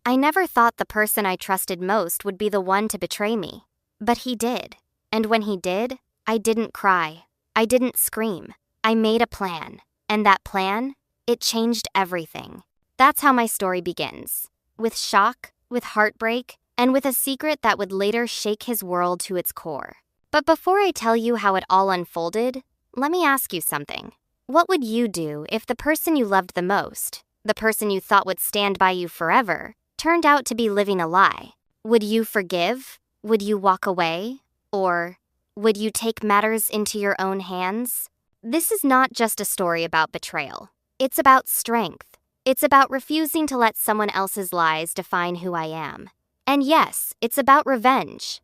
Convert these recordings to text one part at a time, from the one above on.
I never thought the person I trusted most would be the one to betray me. But he did. And when he did, I didn't cry. I didn't scream. I made a plan. And that plan, it changed everything. That's how my story begins. With shock, with heartbreak, and with a secret that would later shake his world to its core. But before I tell you how it all unfolded, let me ask you something. What would you do if the person you loved the most, the person you thought would stand by you forever, turned out to be living a lie? Would you forgive? Would you walk away? Or would you take matters into your own hands? This is not just a story about betrayal. It's about strength. It's about refusing to let someone else's lies define who I am. And yes, it's about revenge.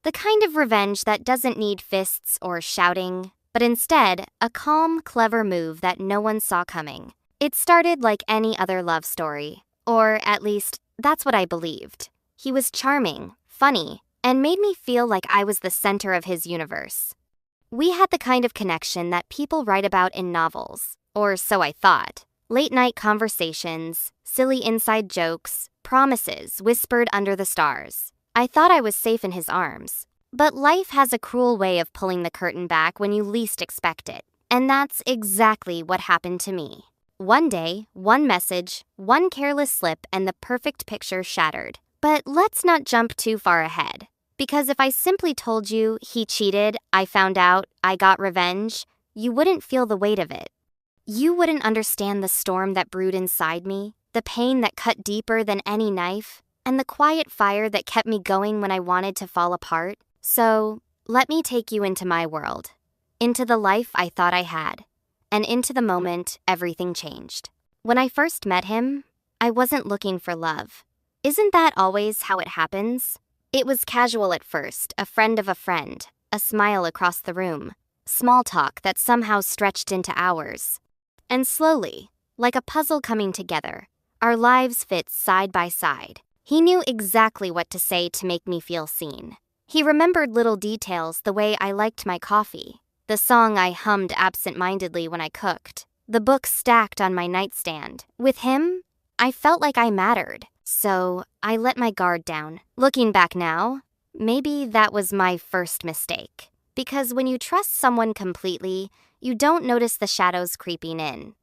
The kind of revenge that doesn't need fists or shouting, but instead, a calm, clever move that no one saw coming. It started like any other love story, or at least, that's what I believed. He was charming, funny, and made me feel like I was the center of his universe. We had the kind of connection that people write about in novels, or so I thought. Late-night conversations, silly inside jokes, promises whispered under the stars. I thought I was safe in his arms. But life has a cruel way of pulling the curtain back when you least expect it. And that's exactly what happened to me. One day, one message, one careless slip, and the perfect picture shattered. But let's not jump too far ahead. Because if I simply told you he cheated, I found out, I got revenge, you wouldn't feel the weight of it. You wouldn't understand the storm that brewed inside me, the pain that cut deeper than any knife, and the quiet fire that kept me going when I wanted to fall apart. So, let me take you into my world, into the life I thought I had, and into the moment everything changed. When I first met him, I wasn't looking for love. Isn't that always how it happens? It was casual at first, a friend of a friend, a smile across the room, small talk that somehow stretched into hours. And slowly, like a puzzle coming together, our lives fit side by side. He knew exactly what to say to make me feel seen. He remembered little details, the way I liked my coffee, the song I hummed absent-mindedly when I cooked, the books stacked on my nightstand. With him, I felt like I mattered, so I let my guard down. Looking back now, maybe that was my first mistake. Because when you trust someone completely, you don't notice the shadows creeping in.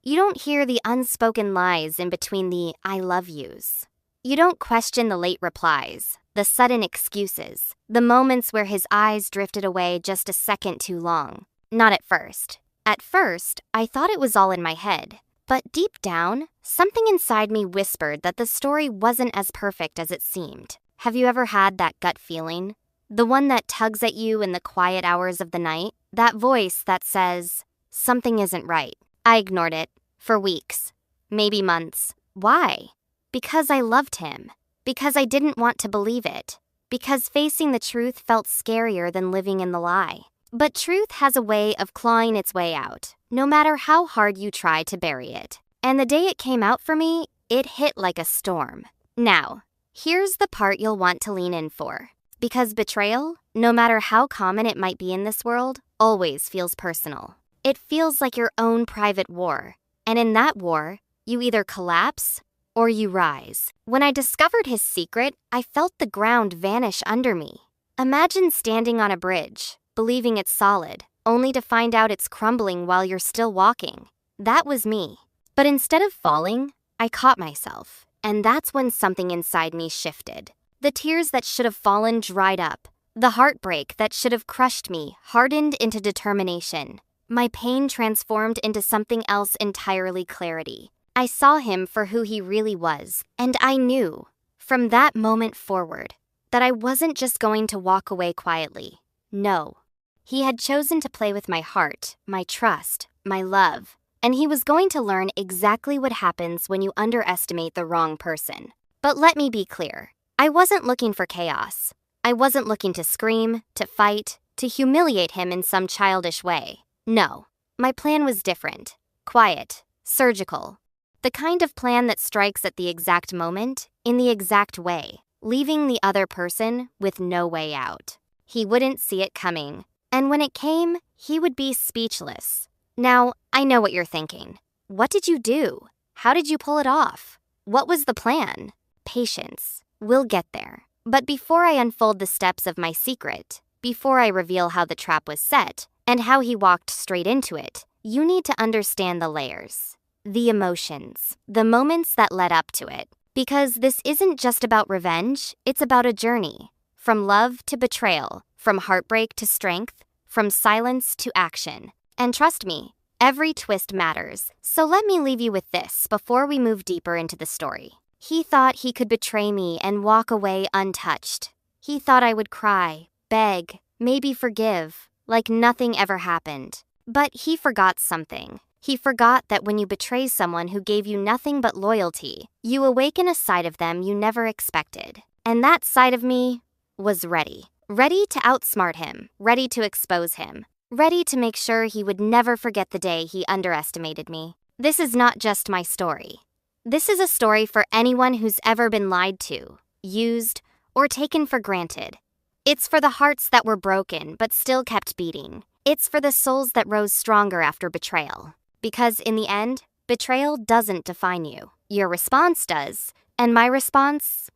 You don't hear the unspoken lies in between the I love yous. You don't question the late replies, the sudden excuses, the moments where his eyes drifted away just a second too long. Not at first. At first, I thought it was all in my head. But deep down, something inside me whispered that the story wasn't as perfect as it seemed. Have you ever had that gut feeling? The one that tugs at you in the quiet hours of the night? That voice that says, something isn't right. I ignored it. For weeks. Maybe months. Why? Because I loved him. Because I didn't want to believe it. Because facing the truth felt scarier than living in the lie. But truth has a way of clawing its way out, no matter how hard you try to bury it. And the day it came out for me, it hit like a storm. Now, here's the part you'll want to lean in for. Because betrayal, no matter how common it might be in this world, always feels personal. It feels like your own private war. And in that war, you either collapse or you rise. When I discovered his secret, I felt the ground vanish under me. Imagine standing on a bridge, believing it's solid, only to find out it's crumbling while you're still walking. That was me. But instead of falling, I caught myself. And that's when something inside me shifted. The tears that should have fallen dried up. The heartbreak that should have crushed me hardened into determination. My pain transformed into something else entirely: clarity. I saw him for who he really was, and I knew, from that moment forward, that I wasn't just going to walk away quietly. No. He had chosen to play with my heart, my trust, my love, and he was going to learn exactly what happens when you underestimate the wrong person. But let me be clear, I wasn't looking for chaos. I wasn't looking to scream, to fight, to humiliate him in some childish way. No, my plan was different, quiet, surgical. The kind of plan that strikes at the exact moment, in the exact way, leaving the other person with no way out. He wouldn't see it coming, and when it came, he would be speechless. Now, I know what you're thinking. What did you do? How did you pull it off? What was the plan? patience. We'll get there. But before I unfold the steps of my secret, before I reveal how the trap was set, and how he walked straight into it, you need to understand the layers, the emotions, the moments that led up to it. Because this isn't just about revenge, it's about a journey. From love to betrayal, from heartbreak to strength, from silence to action. And trust me, every twist matters. So let me leave you with this before we move deeper into the story. He thought he could betray me and walk away untouched. He thought I would cry, beg, maybe forgive, like nothing ever happened. But he forgot something. He forgot that when you betray someone who gave you nothing but loyalty, you awaken a side of them you never expected. And that side of me was ready. Ready to outsmart him, ready to expose him, ready to make sure he would never forget the day he underestimated me. This is not just my story. This is a story for anyone who's ever been lied to, used, or taken for granted. It's for the hearts that were broken but still kept beating. It's for the souls that rose stronger after betrayal. Because in the end, betrayal doesn't define you. Your response does. And my response?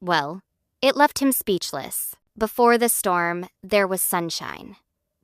Well, it left him speechless. Before the storm, there was sunshine.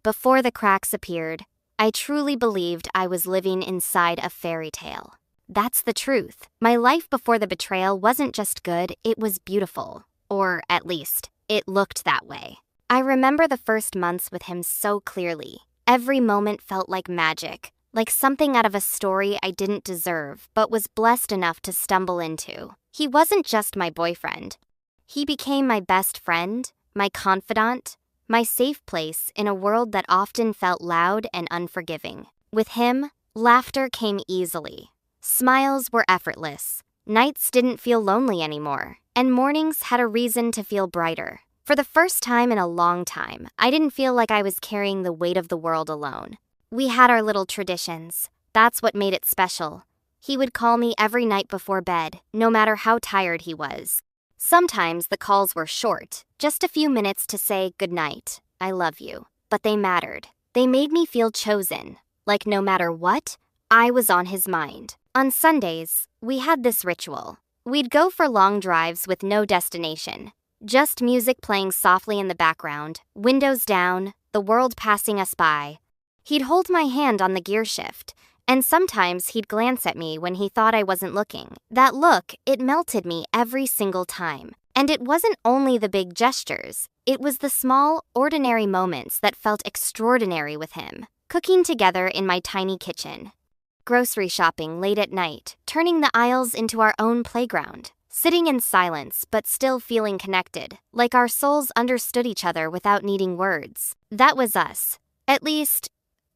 Before the cracks appeared, I truly believed I was living inside a fairy tale. That's the truth. My life before the betrayal wasn't just good, it was beautiful. Or at least, it looked that way. I remember the first months with him so clearly. Every moment felt like magic, like something out of a story I didn't deserve, but was blessed enough to stumble into. He wasn't just my boyfriend. He became my best friend, my confidant, my safe place in a world that often felt loud and unforgiving. With him, laughter came easily. Smiles were effortless. Nights didn't feel lonely anymore, and mornings had a reason to feel brighter. For the first time in a long time, I didn't feel like I was carrying the weight of the world alone. We had our little traditions. That's what made it special. He would call me every night before bed, no matter how tired he was. Sometimes the calls were short, just a few minutes to say goodnight, I love you. But they mattered. They made me feel chosen, like no matter what, I was on his mind. On Sundays, we had this ritual. We'd go for long drives with no destination. Just music playing softly in the background, windows down, the world passing us by. He'd hold my hand on the gear shift, and sometimes he'd glance at me when he thought I wasn't looking. That look, it melted me every single time. And it wasn't only the big gestures. It was the small, ordinary moments that felt extraordinary with him. Cooking together in my tiny kitchen. Grocery shopping late at night, turning the aisles into our own playground. Sitting in silence, but still feeling connected, like our souls understood each other without needing words. That was us. At least,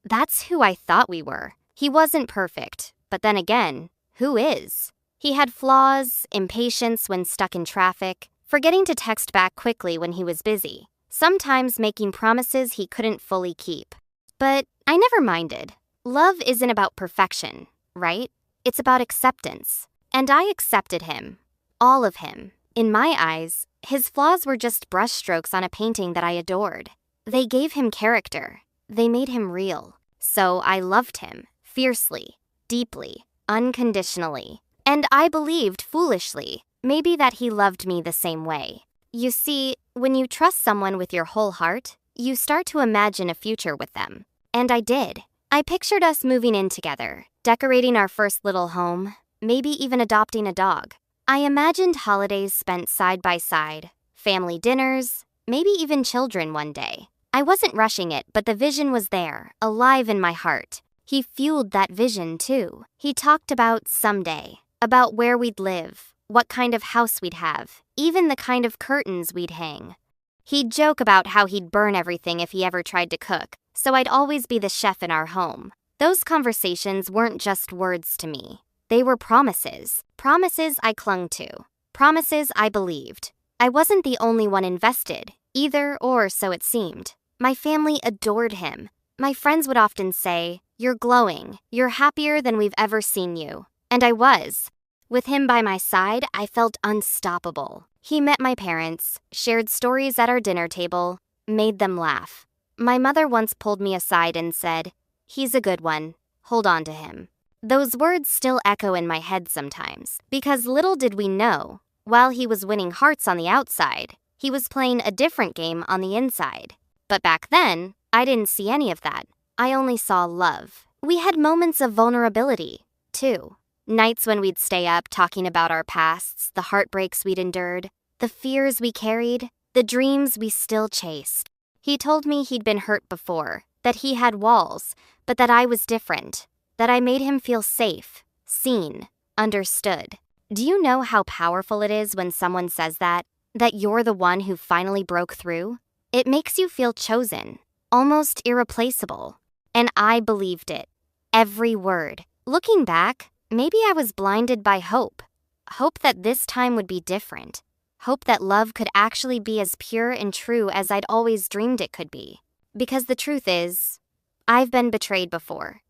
that's who I thought we were. He wasn't perfect, but then again, who is? He had flaws, impatience when stuck in traffic, forgetting to text back quickly when he was busy, sometimes making promises he couldn't fully keep. But I never minded. Love isn't about perfection, right? It's about acceptance. And I accepted him. All of him. In my eyes, his flaws were just brushstrokes on a painting that I adored. They gave him character. They made him real. So I loved him, fiercely, deeply, unconditionally. And I believed foolishly, maybe that he loved me the same way. You see, when you trust someone with your whole heart, you start to imagine a future with them. And I did. I pictured us moving in together, decorating our first little home, maybe even adopting a dog. I imagined holidays spent side by side, family dinners, maybe even children one day. I wasn't rushing it, but the vision was there, alive in my heart. He fueled that vision too. He talked about someday, about where we'd live, what kind of house we'd have, even the kind of curtains we'd hang. He'd joke about how he'd burn everything if he ever tried to cook, so I'd always be the chef in our home. Those conversations weren't just words to me. They were promises. Promises I clung to. Promises I believed. I wasn't the only one invested, either, or so it seemed. My family adored him. My friends would often say, "You're glowing. You're happier than we've ever seen you." And I was. With him by my side, I felt unstoppable. He met my parents, shared stories at our dinner table, made them laugh. My mother once pulled me aside and said, "He's a good one. Hold on to him." Those words still echo in my head sometimes, because little did we know, While he was winning hearts on the outside, he was playing a different game on the inside. But back then, I didn't see any of that. I only saw love. We had moments of vulnerability, too. Nights when we'd stay up talking about our pasts, the heartbreaks we'd endured, the fears we carried, the dreams we still chased. He told me he'd been hurt before, that he had walls, but that I was different, that I made him feel safe, seen, understood. Do you know how powerful it is when someone says that you're the one who finally broke through? It makes you feel chosen, almost irreplaceable. And I believed it. Every word. Looking back, maybe I was blinded by hope. Hope that this time would be different. Hope that love could actually be as pure and true as I'd always dreamed it could be. Because the truth is, I've been betrayed before.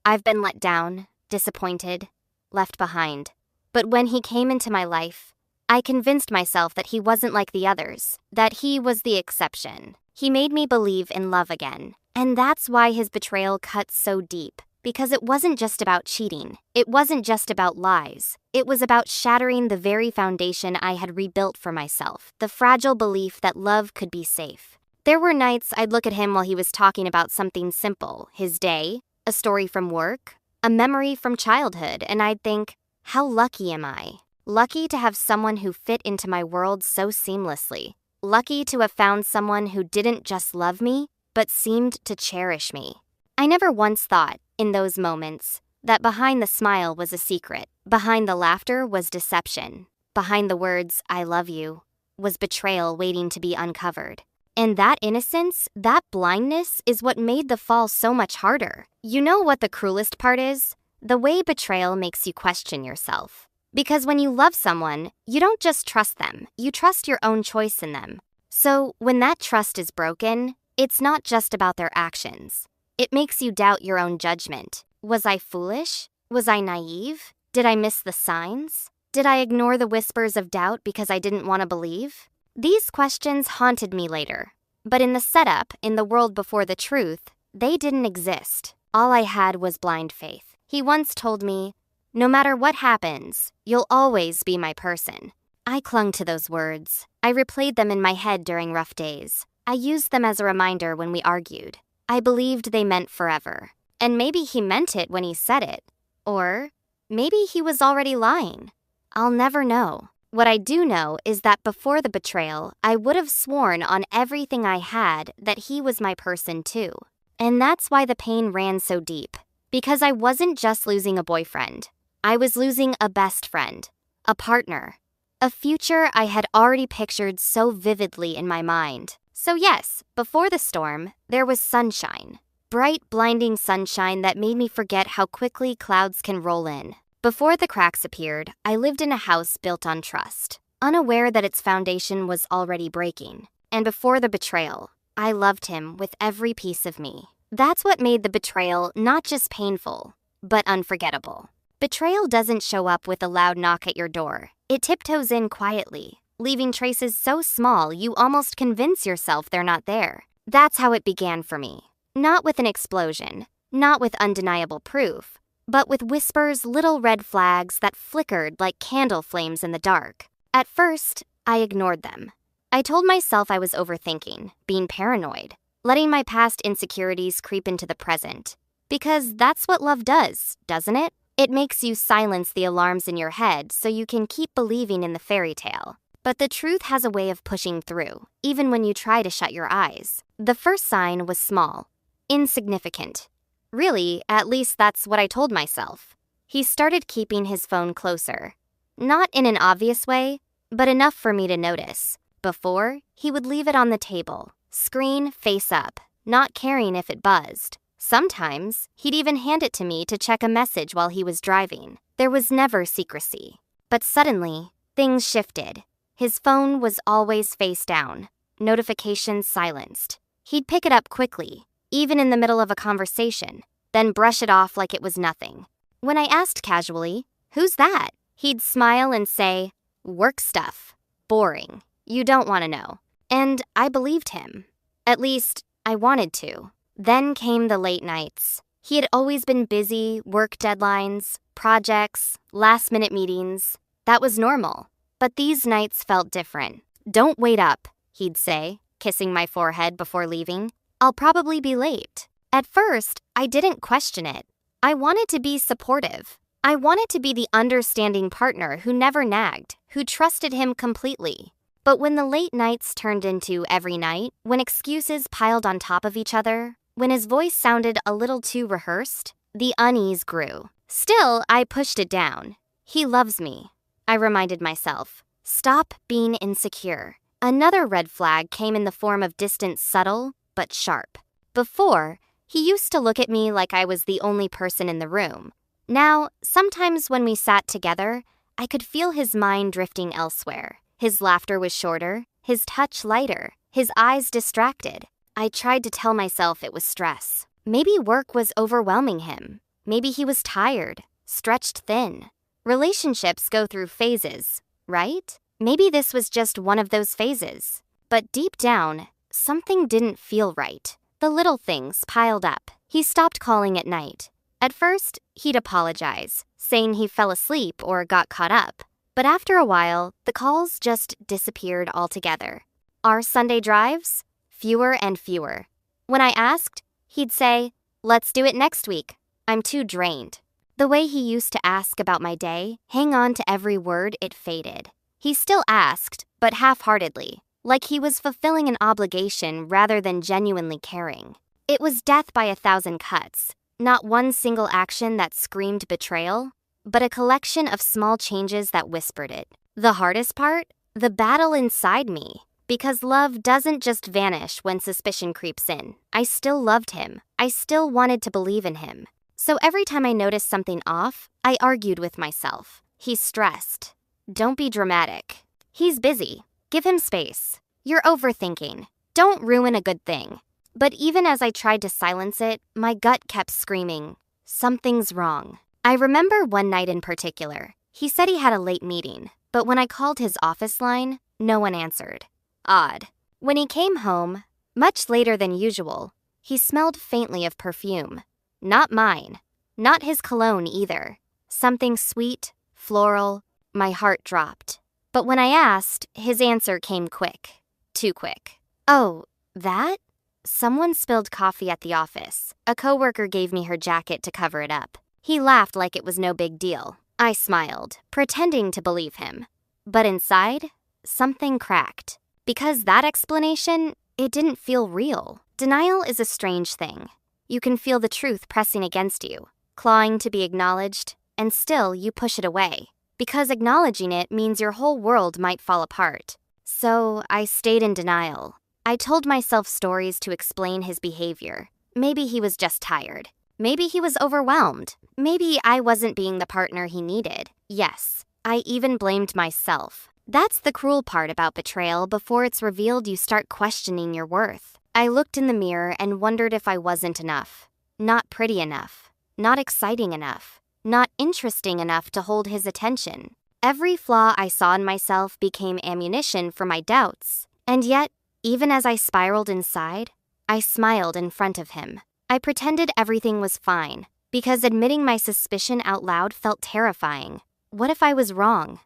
I've been let down, disappointed, left behind. But when he came into my life, I convinced myself that he wasn't like the others, that he was the exception. He made me believe in love again. And that's why his betrayal cut so deep. Because it wasn't just about cheating. It wasn't just about lies. It was about shattering the very foundation I had rebuilt for myself, the fragile belief that love could be safe. There were nights I'd look at him while he was talking about something simple, his day, a story from work, a memory from childhood, and I'd think, how lucky am I? Lucky to have someone who fit into my world so seamlessly. Lucky to have found someone who didn't just love me, but seemed to cherish me. I never once thought, in those moments, that behind the smile was a secret. Behind the laughter was deception. Behind the words, I love you, was betrayal waiting to be uncovered. And that innocence, that blindness, is what made the fall so much harder. You know what the cruelest part is? The way betrayal makes you question yourself. Because when you love someone, you don't just trust them, you trust your own choice in them. So when that trust is broken, it's not just about their actions. It makes you doubt your own judgment. Was I foolish? Was I naive? Did I miss the signs? Did I ignore the whispers of doubt because I didn't want to believe? These questions haunted me later. But in the setup, in the world before the truth, they didn't exist. All I had was blind faith. He once told me, no matter what happens, you'll always be my person. I clung to those words. I replayed them in my head during rough days. I used them as a reminder when we argued. I believed they meant forever. And maybe he meant it when he said it. Or maybe he was already lying. I'll never know. What I do know is that before the betrayal, I would have sworn on everything I had that he was my person too. And that's why the pain ran so deep. Because I wasn't just losing a boyfriend. I was losing a best friend, a partner, a future I had already pictured so vividly in my mind. So yes, before the storm, there was sunshine. Bright, blinding sunshine that made me forget how quickly clouds can roll in. Before the cracks appeared, I lived in a house built on trust, unaware that its foundation was already breaking. And before the betrayal, I loved him with every piece of me. That's what made the betrayal not just painful, but unforgettable. Betrayal doesn't show up with a loud knock at your door. It tiptoes in quietly, leaving traces so small you almost convince yourself they're not there. That's how it began for me. Not with an explosion, not with undeniable proof, but with whispers, little red flags that flickered like candle flames in the dark. At first, I ignored them. I told myself I was overthinking, being paranoid, letting my past insecurities creep into the present. Because that's what love does, doesn't it? It makes you silence the alarms in your head so you can keep believing in the fairy tale. But the truth has a way of pushing through, even when you try to shut your eyes. The first sign was small, insignificant. Really, at least that's what I told myself. He started keeping his phone closer. Not in an obvious way, but enough for me to notice. Before, he would leave it on the table, screen face up, not caring if it buzzed. Sometimes, he'd even hand it to me to check a message while he was driving. There was never secrecy. But suddenly, things shifted. His phone was always face down, notifications silenced. He'd pick it up quickly, even in the middle of a conversation, then brush it off like it was nothing. When I asked casually, "Who's that?" he'd smile and say, "Work stuff. Boring. You don't want to know." And I believed him. At least, I wanted to. Then came the late nights. He had always been busy, work deadlines, projects, last-minute meetings. That was normal. But these nights felt different. "Don't wait up," he'd say, kissing my forehead before leaving. "I'll probably be late." At first, I didn't question it. I wanted to be supportive. I wanted to be the understanding partner who never nagged, who trusted him completely. But when the late nights turned into every night, when excuses piled on top of each other, when his voice sounded a little too rehearsed, the unease grew. Still, I pushed it down. He loves me, I reminded myself. Stop being insecure. Another red flag came in the form of distance, subtle but sharp. Before, he used to look at me like I was the only person in the room. Now, sometimes when we sat together, I could feel his mind drifting elsewhere. His laughter was shorter, his touch lighter, his eyes distracted. I tried to tell myself it was stress. Maybe work was overwhelming him. Maybe he was tired, stretched thin. Relationships go through phases, right? Maybe this was just one of those phases. But deep down, something didn't feel right. The little things piled up. He stopped calling at night. At first, he'd apologize, saying he fell asleep or got caught up. But after a while, the calls just disappeared altogether. Our Sunday drives? Fewer and fewer. When I asked, he'd say, "Let's do it next week. I'm too drained." The way he used to ask about my day, hang on to every word, it faded. He still asked, but half-heartedly, like he was fulfilling an obligation rather than genuinely caring. It was death by 1,000 cuts, not one single action that screamed betrayal, but a collection of small changes that whispered it. The hardest part? The battle inside me. Because love doesn't just vanish when suspicion creeps in. I still loved him. I still wanted to believe in him. So every time I noticed something off, I argued with myself. He's stressed. Don't be dramatic. He's busy. Give him space. You're overthinking. Don't ruin a good thing. But even as I tried to silence it, my gut kept screaming, something's wrong. I remember one night in particular. He said he had a late meeting, but when I called his office line, no one answered. Odd. When he came home, much later than usual, he smelled faintly of perfume. Not mine. Not his cologne either. Something sweet, floral. My heart dropped. But when I asked, his answer came quick. Too quick. "Oh, that?" Someone spilled coffee at the office. A coworker gave me her jacket to cover it up. He laughed like it was no big deal. I smiled, pretending to believe him. But inside, something cracked. Because that explanation, it didn't feel real. Denial is a strange thing. You can feel the truth pressing against you, clawing to be acknowledged, and still you push it away. Because acknowledging it means your whole world might fall apart. So I stayed in denial. I told myself stories to explain his behavior. Maybe he was just tired. Maybe he was overwhelmed. Maybe I wasn't being the partner he needed. Yes, I even blamed myself. That's the cruel part about betrayal. Before it's revealed, you start questioning your worth. I looked in the mirror and wondered if I wasn't enough. Not pretty enough. Not exciting enough. Not interesting enough to hold his attention. Every flaw I saw in myself became ammunition for my doubts. And yet, even as I spiraled inside, I smiled in front of him. I pretended everything was fine, because admitting my suspicion out loud felt terrifying. What if I was wrong?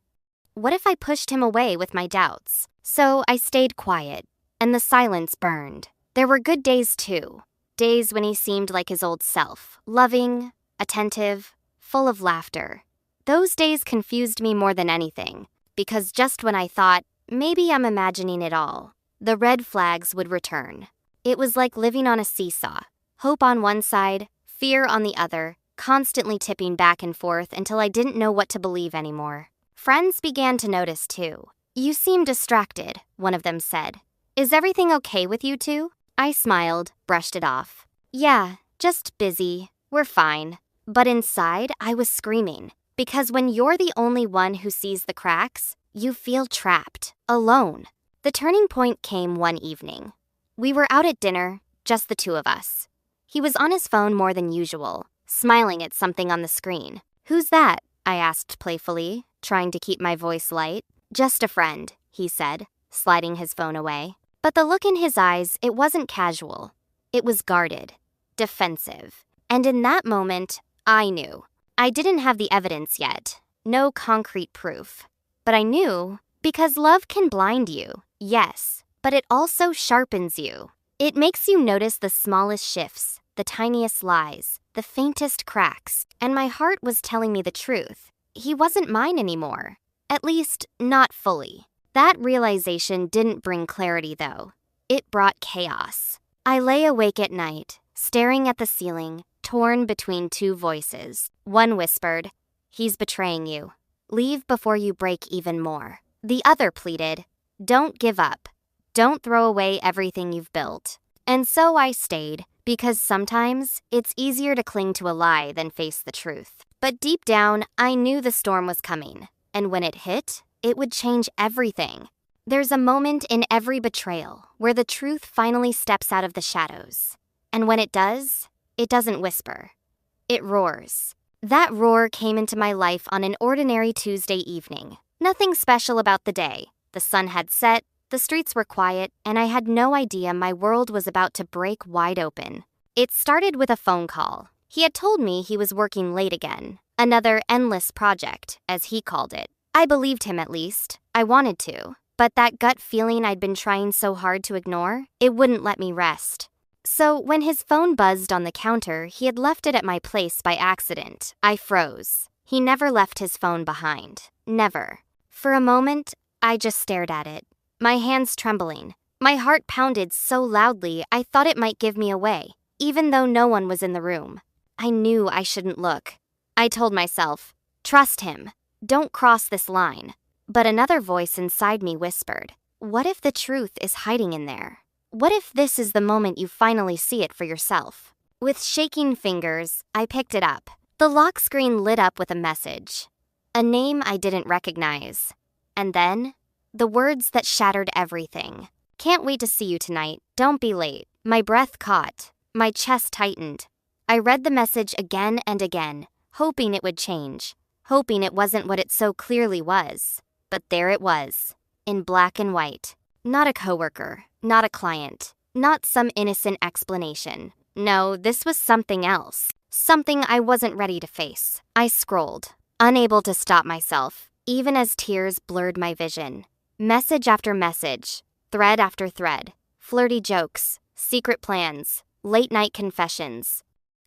What if I pushed him away with my doubts? So I stayed quiet, and the silence burned. There were good days too. Days when he seemed like his old self, loving, attentive, full of laughter. Those days confused me more than anything, because just when I thought, maybe I'm imagining it all, the red flags would return. It was like living on a seesaw. Hope on one side, fear on the other, constantly tipping back and forth until I didn't know what to believe anymore. Friends began to notice too. "You seem distracted," one of them said. "Is everything okay with you two?" I smiled, brushed it off. "Yeah, just busy. We're fine." But inside, I was screaming. Because when you're the only one who sees the cracks, you feel trapped, alone. The turning point came one evening. We were out at dinner, just the two of us. He was on his phone more than usual, smiling at something on the screen. "Who's that?" I asked playfully, trying to keep my voice light. "Just a friend," he said, sliding his phone away. But the look in his eyes, it wasn't casual. It was guarded, defensive. And in that moment, I knew. I didn't have the evidence yet. No concrete proof. But I knew, because love can blind you, yes, but it also sharpens you. It makes you notice the smallest shifts, the tiniest lies, the faintest cracks, and my heart was telling me the truth. He wasn't mine anymore. At least, not fully. That realization didn't bring clarity, though. It brought chaos. I lay awake at night, staring at the ceiling, torn between two voices. One whispered, "He's betraying you. Leave before you break even more." The other pleaded, "Don't give up. Don't throw away everything you've built." And so I stayed, because sometimes it's easier to cling to a lie than face the truth. But deep down, I knew the storm was coming. And when it hit, it would change everything. There's a moment in every betrayal where the truth finally steps out of the shadows. And when it does, it doesn't whisper. It roars. That roar came into my life on an ordinary Tuesday evening. Nothing special about the day. The sun had set, the streets were quiet, and I had no idea my world was about to break wide open. It started with a phone call. He had told me he was working late again. Another endless project, as he called it. I believed him at least. I wanted to. But that gut feeling I'd been trying so hard to ignore, it wouldn't let me rest. So when his phone buzzed on the counter, he had left it at my place by accident. I froze. He never left his phone behind. Never. For a moment, I just stared at it. My hands trembling. My heart pounded so loudly I thought it might give me away, even though no one was in the room. I knew I shouldn't look. I told myself, trust him. Don't cross this line. But another voice inside me whispered, what if the truth is hiding in there? What if this is the moment you finally see it for yourself? With shaking fingers, I picked it up. The lock screen lit up with a message. A name I didn't recognize. And then, the words that shattered everything. Can't wait to see you tonight. Don't be late. My breath caught. My chest tightened. I read the message again and again, hoping it would change. Hoping it wasn't what it so clearly was. But there it was, in black and white. Not a coworker, not a client, not some innocent explanation. No, this was something else. Something I wasn't ready to face. I scrolled, unable to stop myself, even as tears blurred my vision. Message after message, thread after thread, flirty jokes, secret plans, late-night confessions.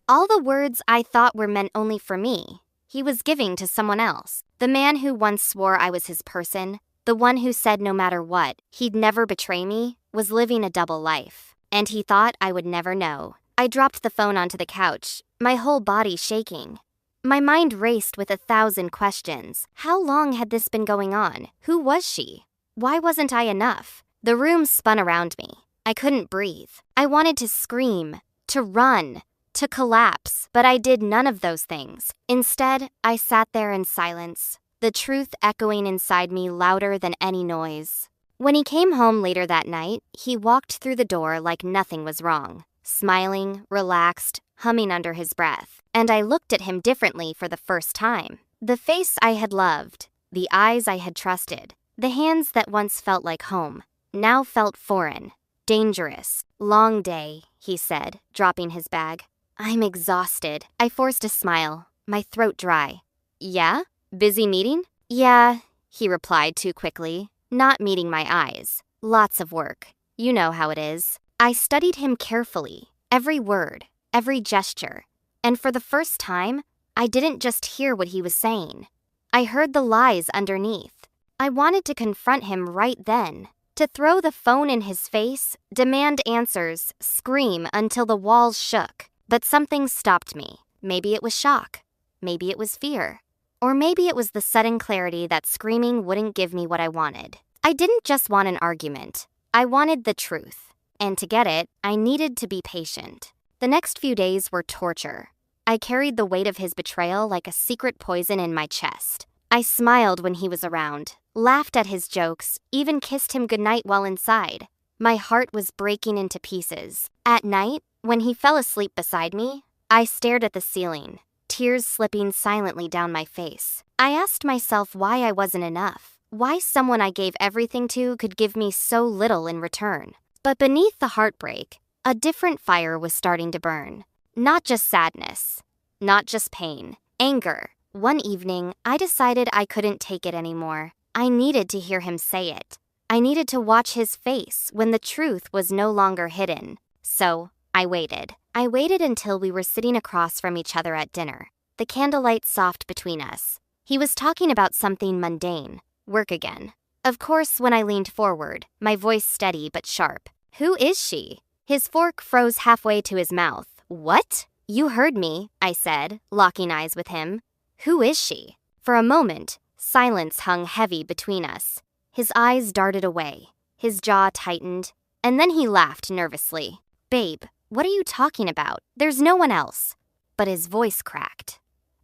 All the words I thought were meant only for me, he was giving to someone else. The man who once swore I was his person, the one who said no matter what, he'd never betray me, was living a double life. And he thought I would never know. I dropped the phone onto the couch, my whole body shaking. My mind raced with 1,000 questions. How long had this been going on? Who was she? Why wasn't I enough? The room spun around me. I couldn't breathe. I wanted to scream, to run, to collapse, but I did none of those things. Instead, I sat there in silence, the truth echoing inside me louder than any noise. When he came home later that night, he walked through the door like nothing was wrong, smiling, relaxed, humming under his breath. And I looked at him differently for the first time. The face I had loved, the eyes I had trusted, the hands that once felt like home, now felt foreign, dangerous. Long day, he said, dropping his bag. I'm exhausted. I forced a smile, my throat dry. Yeah? Busy meeting? Yeah, he replied too quickly, not meeting my eyes. Lots of work. You know how it is. I studied him carefully, every word, every gesture. And for the first time, I didn't just hear what he was saying. I heard the lies underneath. I wanted to confront him right then, to throw the phone in his face, demand answers, scream until the walls shook. But something stopped me. Maybe it was shock. Maybe it was fear. Or maybe it was the sudden clarity that screaming wouldn't give me what I wanted. I didn't just want an argument. I wanted the truth. And to get it, I needed to be patient. The next few days were torture. I carried the weight of his betrayal like a secret poison in my chest. I smiled when he was around, laughed at his jokes, even kissed him goodnight while inside. My heart was breaking into pieces. At night, when he fell asleep beside me, I stared at the ceiling, tears slipping silently down my face. I asked myself why I wasn't enough, why someone I gave everything to could give me so little in return. But beneath the heartbreak, a different fire was starting to burn. Not just sadness, not just pain, anger. One evening, I decided I couldn't take it anymore. I needed to hear him say it. I needed to watch his face when the truth was no longer hidden. So, I waited. I waited until we were sitting across from each other at dinner, the candlelight soft between us. He was talking about something mundane, work again. Of course, when I leaned forward, my voice steady but sharp. Who is she? His fork froze halfway to his mouth. What? You heard me, I said, locking eyes with him. Who is she? For a moment, silence hung heavy between us. His eyes darted away. His jaw tightened, and then he laughed nervously. Babe, what are you talking about? There's no one else. But his voice cracked.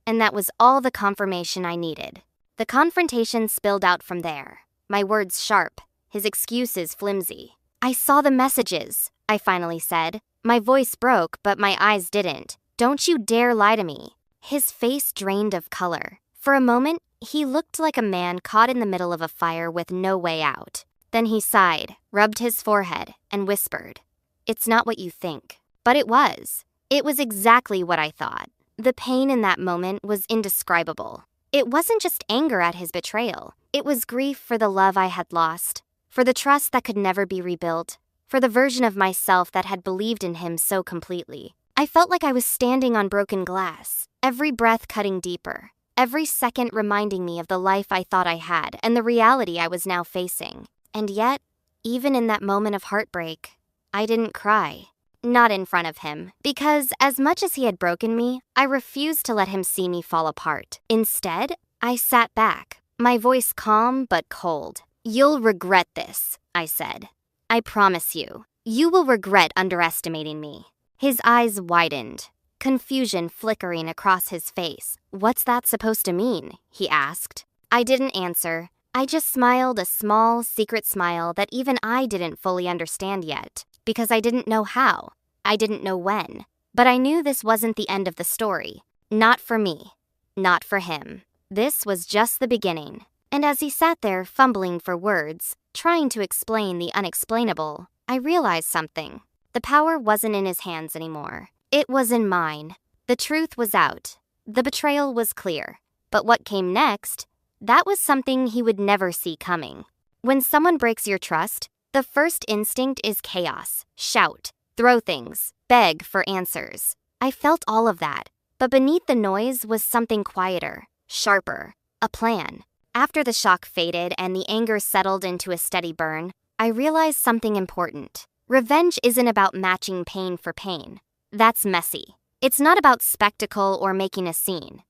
And that was all the confirmation I needed. The confrontation spilled out from there. My words sharp, his excuses flimsy. I saw the messages, I finally said. My voice broke, but my eyes didn't. Don't you dare lie to me. His face drained of color. For a moment, he looked like a man caught in the middle of a fire with no way out. Then he sighed, rubbed his forehead, and whispered, "It's not what you think." But it was. It was exactly what I thought. The pain in that moment was indescribable. It wasn't just anger at his betrayal. It was grief for the love I had lost, for the trust that could never be rebuilt, for the version of myself that had believed in him so completely. I felt like I was standing on broken glass, every breath cutting deeper, every second reminding me of the life I thought I had and the reality I was now facing. And yet, even in that moment of heartbreak, I didn't cry. Not in front of him, because as much as he had broken me, I refused to let him see me fall apart. Instead, I sat back, my voice calm but cold. "You'll regret this," I said. "I promise you. You will regret underestimating me." His eyes widened, confusion flickering across his face. "What's that supposed to mean?" he asked. I didn't answer. I just smiled a small, secret smile that even I didn't fully understand yet. Because I didn't know how. I didn't know when. But I knew this wasn't the end of the story. Not for me. Not for him. This was just the beginning. And as he sat there fumbling for words, trying to explain the unexplainable, I realized something. The power wasn't in his hands anymore. It was in mine. The truth was out. The betrayal was clear. But what came next, that was something he would never see coming. When someone breaks your trust, the first instinct is chaos. Shout, throw things, beg for answers. I felt all of that, but beneath the noise was something quieter, sharper, a plan. After the shock faded and the anger settled into a steady burn, I realized something important. Revenge isn't about matching pain for pain. That's messy. It's not about spectacle or making a scene.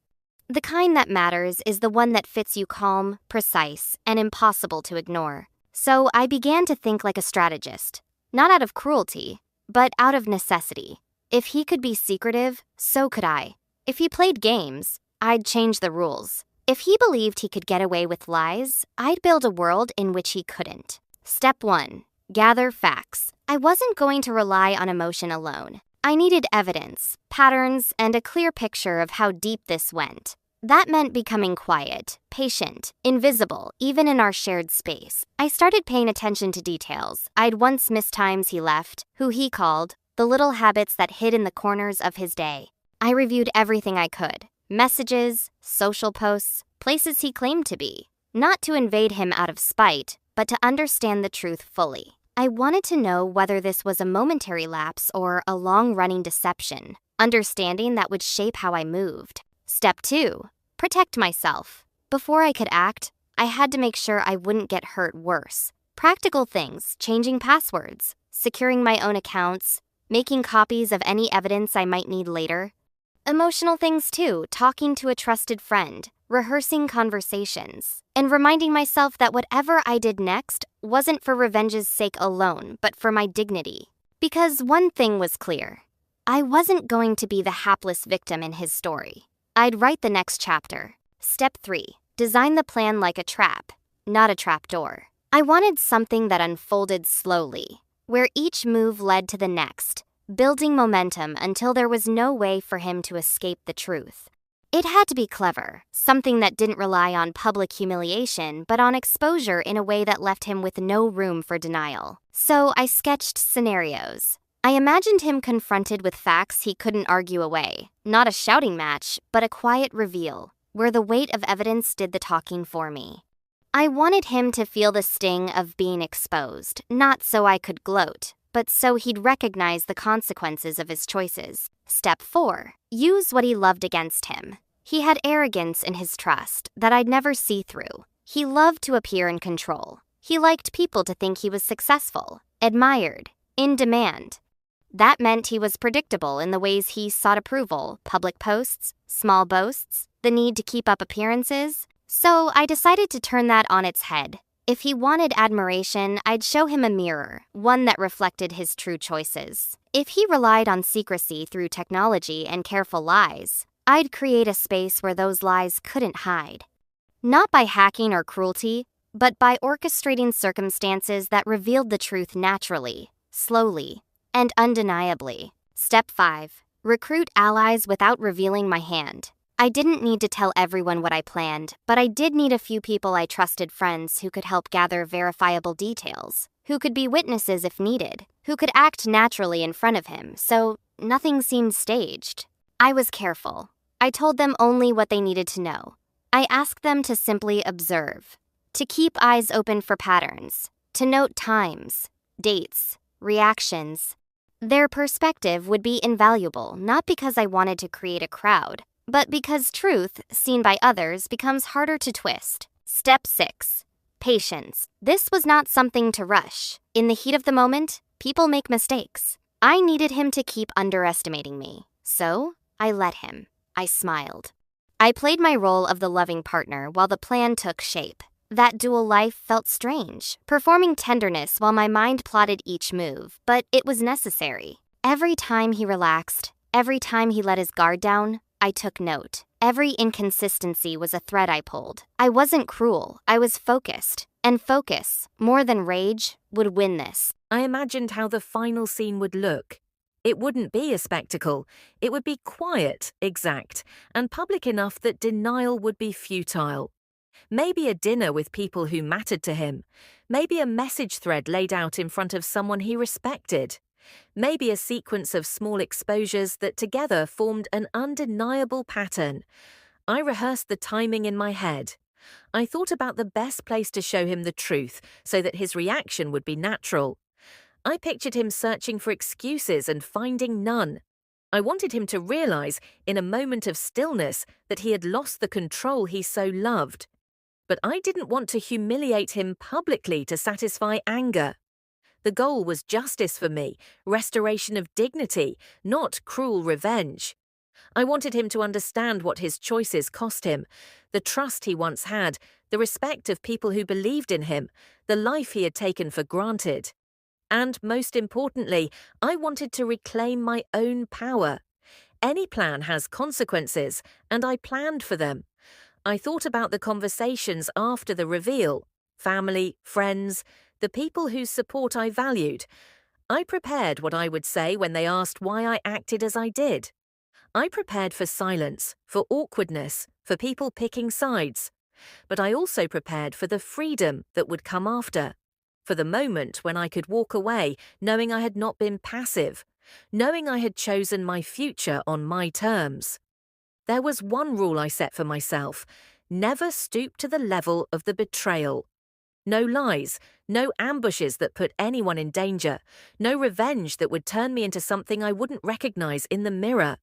The kind that matters is the one that fits you calm, precise, and impossible to ignore. So I began to think like a strategist, not out of cruelty, but out of necessity. If he could be secretive, so could I. If he played games, I'd change the rules. If he believed he could get away with lies, I'd build a world in which he couldn't. Step 1. Gather facts. I wasn't going to rely on emotion alone. I needed evidence, patterns, and a clear picture of how deep this went. That meant becoming quiet, patient, invisible, even in our shared space. I started paying attention to details. I'd once missed times he left, who he called, the little habits that hid in the corners of his day. I reviewed everything I could. Messages, social posts, places he claimed to be. Not to invade him out of spite, but to understand the truth fully. I wanted to know whether this was a momentary lapse or a long-running deception. Understanding that would shape how I moved. Step 2. Protect myself. Before I could act, I had to make sure I wouldn't get hurt worse. Practical things, changing passwords, securing my own accounts, making copies of any evidence I might need later. Emotional things too, talking to a trusted friend, rehearsing conversations, and reminding myself that whatever I did next wasn't for revenge's sake alone, but for my dignity. Because one thing was clear. I wasn't going to be the hapless victim in his story. I'd write the next chapter. Step 3. Design the plan like a trap, not a trapdoor. I wanted something that unfolded slowly, where each move led to the next, building momentum until there was no way for him to escape the truth. It had to be clever, something that didn't rely on public humiliation, but on exposure in a way that left him with no room for denial. So I sketched scenarios. I imagined him confronted with facts he couldn't argue away. Not a shouting match, but a quiet reveal, where the weight of evidence did the talking for me. I wanted him to feel the sting of being exposed, not so I could gloat, but so he'd recognize the consequences of his choices. Step 4. Use what he loved against him. He had arrogance in his trust that I'd never see through. He loved to appear in control. He liked people to think he was successful, admired, in demand. That meant he was predictable in the ways he sought approval: public posts, small boasts, the need to keep up appearances. So I decided to turn that on its head. If he wanted admiration, I'd show him a mirror, one that reflected his true choices. If he relied on secrecy through technology and careful lies, I'd create a space where those lies couldn't hide. Not by hacking or cruelty, but by orchestrating circumstances that revealed the truth naturally, slowly, and undeniably. Step 5. Recruit allies without revealing my hand. I didn't need to tell everyone what I planned, but I did need a few people I trusted, friends who could help gather verifiable details, who could be witnesses if needed, who could act naturally in front of him, so nothing seemed staged. I was careful. I told them only what they needed to know. I asked them to simply observe, to keep eyes open for patterns, to note times, dates, reactions. Their perspective would be invaluable, not because I wanted to create a crowd, but because truth, seen by others, becomes harder to twist. Step 6. Patience. This was not something to rush. In the heat of the moment, people make mistakes. I needed him to keep underestimating me. So, I let him. I smiled. I played my role of the loving partner while the plan took shape. That dual life felt strange, performing tenderness while my mind plotted each move, but it was necessary. Every time he relaxed, every time he let his guard down, I took note. Every inconsistency was a thread I pulled. I wasn't cruel, I was focused. And focus, more than rage, would win this. I imagined how the final scene would look. It wouldn't be a spectacle. It would be quiet, exact, and public enough that denial would be futile. Maybe a dinner with people who mattered to him. Maybe a message thread laid out in front of someone he respected. Maybe a sequence of small exposures that together formed an undeniable pattern. I rehearsed the timing in my head. I thought about the best place to show him the truth so that his reaction would be natural. I pictured him searching for excuses and finding none. I wanted him to realize, in a moment of stillness, that he had lost the control he so loved. But I didn't want to humiliate him publicly to satisfy anger. The goal was justice for me, restoration of dignity, not cruel revenge. I wanted him to understand what his choices cost him, the trust he once had, the respect of people who believed in him, the life he had taken for granted. And most importantly, I wanted to reclaim my own power. Any plan has consequences, and I planned for them. I thought about the conversations after the reveal, family, friends, the people whose support I valued. I prepared what I would say when they asked why I acted as I did. I prepared for silence, for awkwardness, for people picking sides. But I also prepared for the freedom that would come after, for the moment when I could walk away knowing I had not been passive, knowing I had chosen my future on my terms. There was one rule I set for myself: never stoop to the level of the betrayal. No lies, no ambushes that put anyone in danger, no revenge that would turn me into something I wouldn't recognize in the mirror.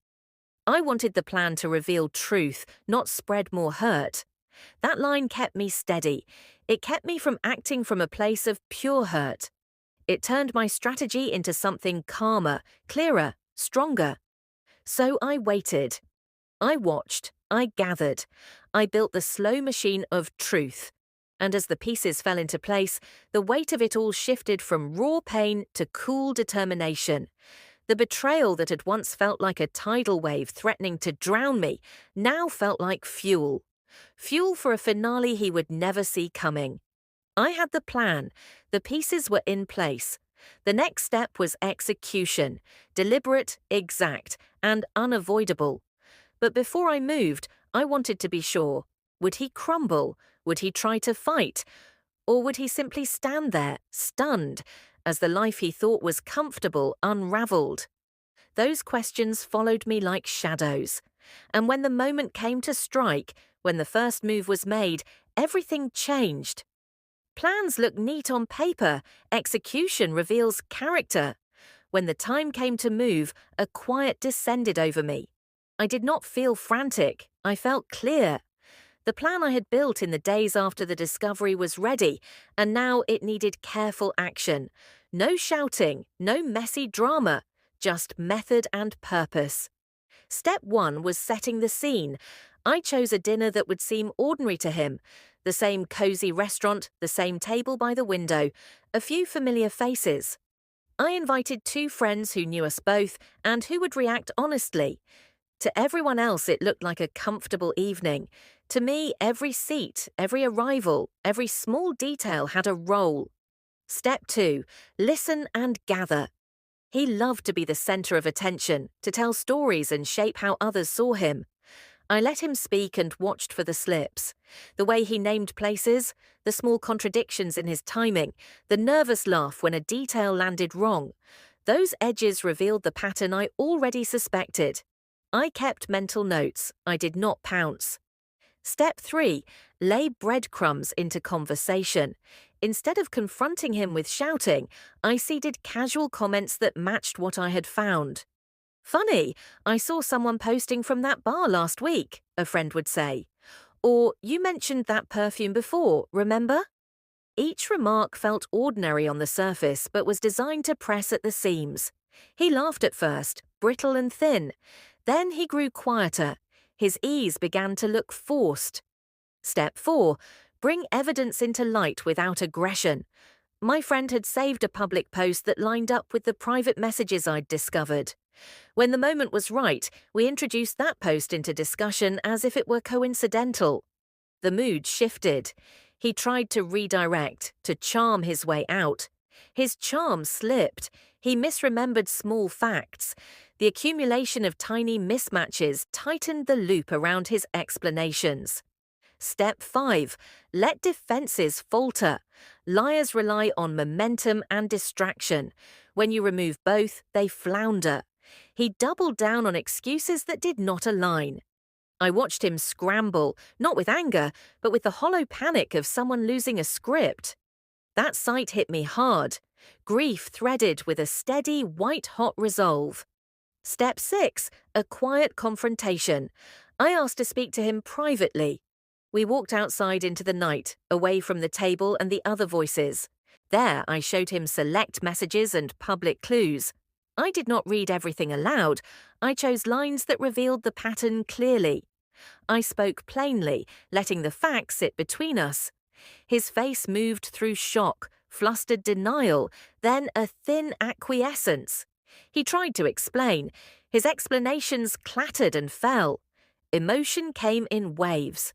I wanted the plan to reveal truth, not spread more hurt. That line kept me steady. It kept me from acting from a place of pure hurt. It turned my strategy into something calmer, clearer, stronger. So I waited. I watched. I gathered. I built the slow machine of truth. And as the pieces fell into place, the weight of it all shifted from raw pain to cool determination. The betrayal that had once felt like a tidal wave threatening to drown me now felt like fuel. Fuel for a finale he would never see coming. I had the plan. The pieces were in place. The next step was execution, deliberate, exact, and unavoidable. But before I moved, I wanted to be sure. Would he crumble? Would he try to fight? Or would he simply stand there, stunned, as the life he thought was comfortable unraveled? Those questions followed me like shadows. And when the moment came to strike, when the first move was made, everything changed. Plans look neat on paper, execution reveals character. When the time came to move, a quiet descended over me. I did not feel frantic, I felt clear. The plan I had built in the days after the discovery was ready, and now it needed careful action. No shouting, no messy drama, just method and purpose. Step 1 was setting the scene. I chose a dinner that would seem ordinary to him. The same cozy restaurant, the same table by the window, a few familiar faces. I invited 2 friends who knew us both and who would react honestly. To everyone else, it looked like a comfortable evening. To me, every seat, every arrival, every small detail had a role. Step 2, listen and gather. He loved to be the center of attention, to tell stories and shape how others saw him. I let him speak and watched for the slips. The way he named places, the small contradictions in his timing, the nervous laugh when a detail landed wrong. Those edges revealed the pattern I already suspected. I kept mental notes. I did not pounce. Step 3, lay breadcrumbs into conversation. Instead of confronting him with shouting, I seeded casual comments that matched what I had found. "Funny, I saw someone posting from that bar last week," a friend would say. Or, "You mentioned that perfume before, remember?" Each remark felt ordinary on the surface but was designed to press at the seams. He laughed at first, brittle and thin. Then he grew quieter. His ease began to look forced. Step 4, bring evidence into light without aggression. My friend had saved a public post that lined up with the private messages I'd discovered. When the moment was right, we introduced that post into discussion as if it were coincidental. The mood shifted. He tried to redirect, to charm his way out. His charm slipped. He misremembered small facts. The accumulation of tiny mismatches tightened the loop around his explanations. Step 5, let defenses falter. Liars rely on momentum and distraction. When you remove both, they flounder. He doubled down on excuses that did not align. I watched him scramble, not with anger, but with the hollow panic of someone losing a script. That sight hit me hard. Grief threaded with a steady, white-hot resolve. Step 6, a quiet confrontation. I asked to speak to him privately. We walked outside into the night, away from the table and the other voices. There, I showed him select messages and public clues. I did not read everything aloud. I chose lines that revealed the pattern clearly. I spoke plainly, letting the facts sit between us. His face moved through shock, flustered denial, then a thin acquiescence. He tried to explain. His explanations clattered and fell. Emotion came in waves.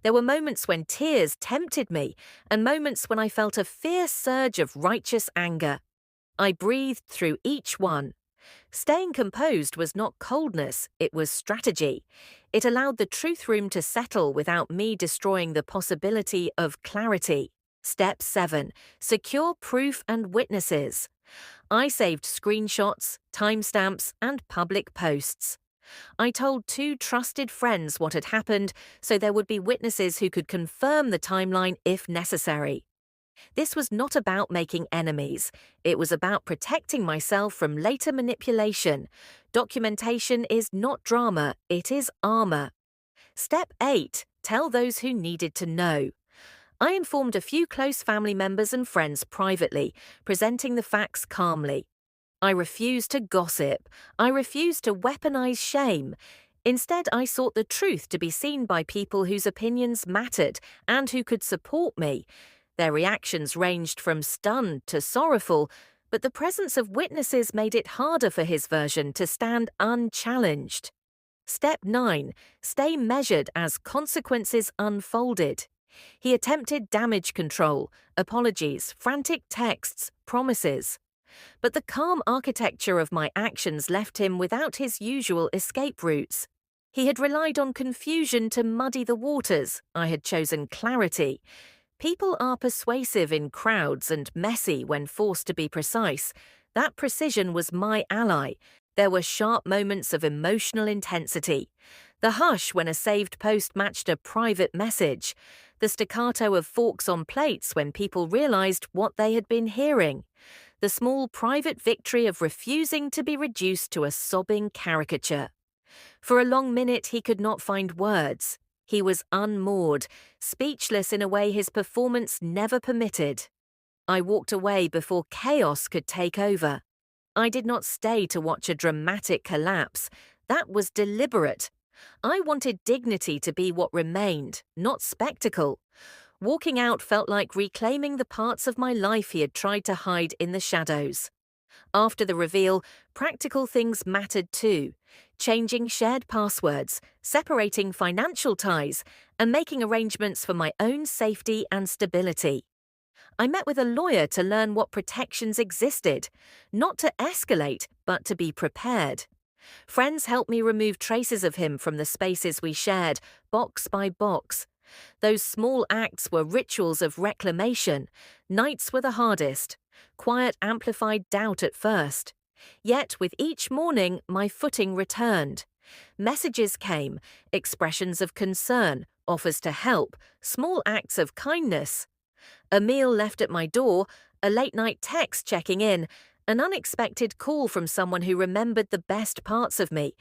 There were moments when tears tempted me, and moments when I felt a fierce surge of righteous anger. I breathed through each one. Staying composed was not coldness, it was strategy. It allowed the truth room to settle without me destroying the possibility of clarity. Step 7, secure proof and witnesses. I saved screenshots, timestamps, and public posts. I told 2 trusted friends what had happened so there would be witnesses who could confirm the timeline if necessary. This was not about making enemies. It was about protecting myself from later manipulation. Documentation is not drama, it is armor. Step 8, tell those who needed to know. I informed a few close family members and friends privately, presenting the facts calmly. I refused to gossip. I refused to weaponize shame. Instead, I sought the truth to be seen by people whose opinions mattered and who could support me. Their reactions ranged from stunned to sorrowful, but the presence of witnesses made it harder for his version to stand unchallenged. Step 9, stay measured as consequences unfolded. He attempted damage control, apologies, frantic texts, promises. But the calm architecture of my actions left him without his usual escape routes. He had relied on confusion to muddy the waters. I had chosen clarity. People are persuasive in crowds and messy when forced to be precise. That precision was my ally. There were sharp moments of emotional intensity. The hush when a saved post matched a private message. The staccato of forks on plates when people realized what they had been hearing. The small private victory of refusing to be reduced to a sobbing caricature. For a long minute he could not find words. He was unmoored, speechless in a way his performance never permitted. I walked away before chaos could take over. I did not stay to watch a dramatic collapse. That was deliberate. I wanted dignity to be what remained, not spectacle. Walking out felt like reclaiming the parts of my life he had tried to hide in the shadows. After the reveal, practical things mattered too. Changing shared passwords, separating financial ties, and making arrangements for my own safety and stability. I met with a lawyer to learn what protections existed, not to escalate, but to be prepared. Friends helped me remove traces of him from the spaces we shared, box by box. Those small acts were rituals of reclamation. Nights were the hardest. Quiet amplified doubt at first. Yet with each morning, my footing returned. Messages came, expressions of concern, offers to help, small acts of kindness. A meal left at my door, a late-night text checking in, an unexpected call from someone who remembered the best parts of me.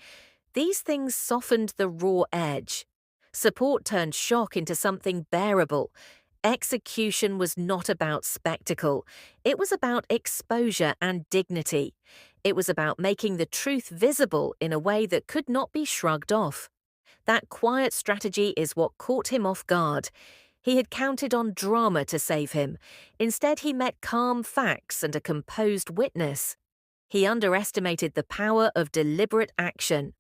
These things softened the raw edge. Support turned shock into something bearable. Execution was not about spectacle. It was about exposure and dignity. It was about making the truth visible in a way that could not be shrugged off. That quiet strategy is what caught him off guard. He had counted on drama to save him. Instead, he met calm facts and a composed witness. He underestimated the power of deliberate action.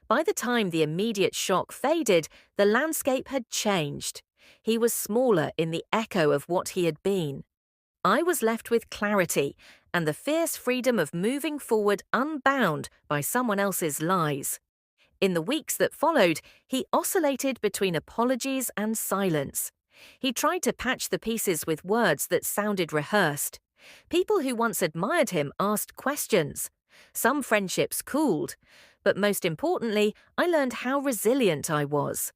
By the time the immediate shock faded, the landscape had changed. He was smaller in the echo of what he had been. I was left with clarity and the fierce freedom of moving forward unbound by someone else's lies. In the weeks that followed, he oscillated between apologies and silence. He tried to patch the pieces with words that sounded rehearsed. People who once admired him asked questions. Some friendships cooled. But most importantly, I learned how resilient I was.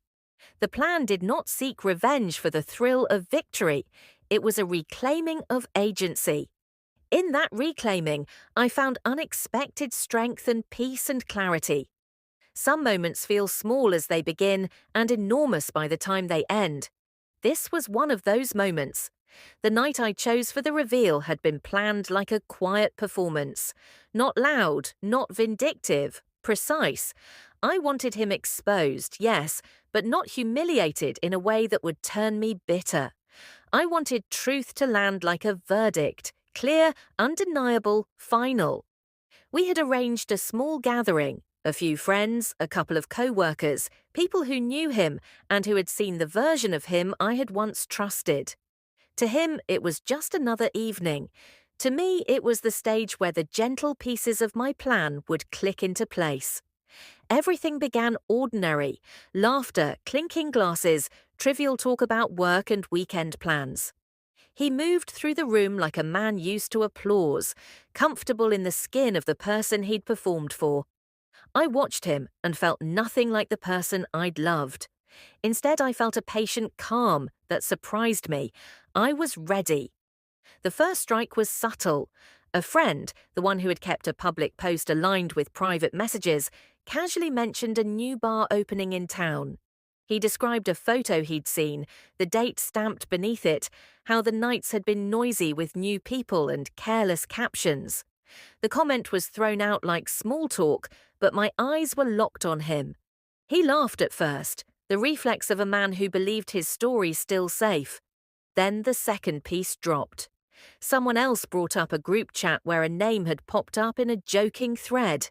The plan did not seek revenge for the thrill of victory. It was a reclaiming of agency. In that reclaiming, I found unexpected strength and peace and clarity. Some moments feel small as they begin and enormous by the time they end. This was one of those moments. The night I chose for the reveal had been planned like a quiet performance. Not loud, not vindictive, precise. I wanted him exposed, yes, but not humiliated in a way that would turn me bitter. I wanted truth to land like a verdict, clear, undeniable, final. We had arranged a small gathering. A few friends, a couple of co-workers, people who knew him and who had seen the version of him I had once trusted. To him, it was just another evening. To me, it was the stage where the gentle pieces of my plan would click into place. Everything began ordinary: laughter, clinking glasses, trivial talk about work and weekend plans. He moved through the room like a man used to applause, comfortable in the skin of the person he'd performed for. I watched him and felt nothing like the person I'd loved. Instead, I felt a patient calm that surprised me. I was ready. The first strike was subtle. A friend, the one who had kept a public post aligned with private messages, casually mentioned a new bar opening in town. He described a photo he'd seen, the date stamped beneath it, how the nights had been noisy with new people and careless captions. The comment was thrown out like small talk, but my eyes were locked on him. He laughed at first, the reflex of a man who believed his story still safe. Then the second piece dropped. Someone else brought up a group chat where a name had popped up in a joking thread.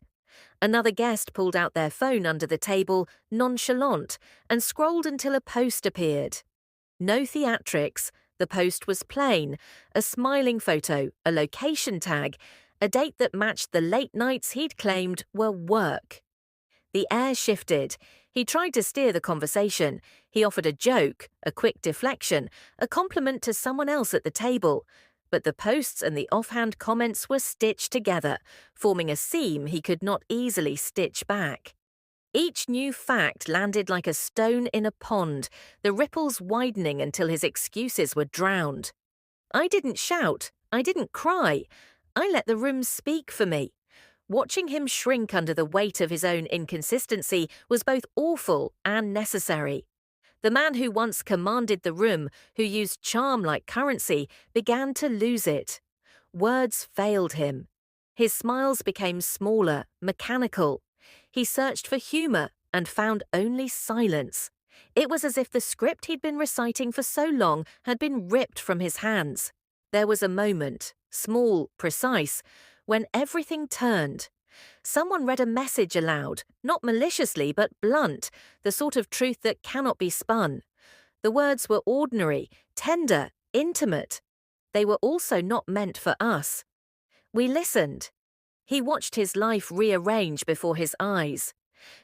Another guest pulled out their phone under the table, nonchalant, and scrolled until a post appeared. No theatrics. The post was plain: a smiling photo, a location tag, a date that matched the late nights he'd claimed were work. The air shifted. He tried to steer the conversation. He offered a joke, a quick deflection, a compliment to someone else at the table. But the posts and the offhand comments were stitched together, forming a seam he could not easily stitch back. Each new fact landed like a stone in a pond, the ripples widening until his excuses were drowned. I didn't shout. I didn't cry. I let the room speak for me. Watching him shrink under the weight of his own inconsistency was both awful and necessary. The man who once commanded the room, who used charm like currency, began to lose it. Words failed him. His smiles became smaller, mechanical. He searched for humor and found only silence. It was as if the script he'd been reciting for so long had been ripped from his hands. There was a moment, small, precise, when everything turned. Someone read a message aloud, not maliciously but blunt, the sort of truth that cannot be spun. The words were ordinary, tender, intimate. They were also not meant for us. We listened. He watched his life rearrange before his eyes.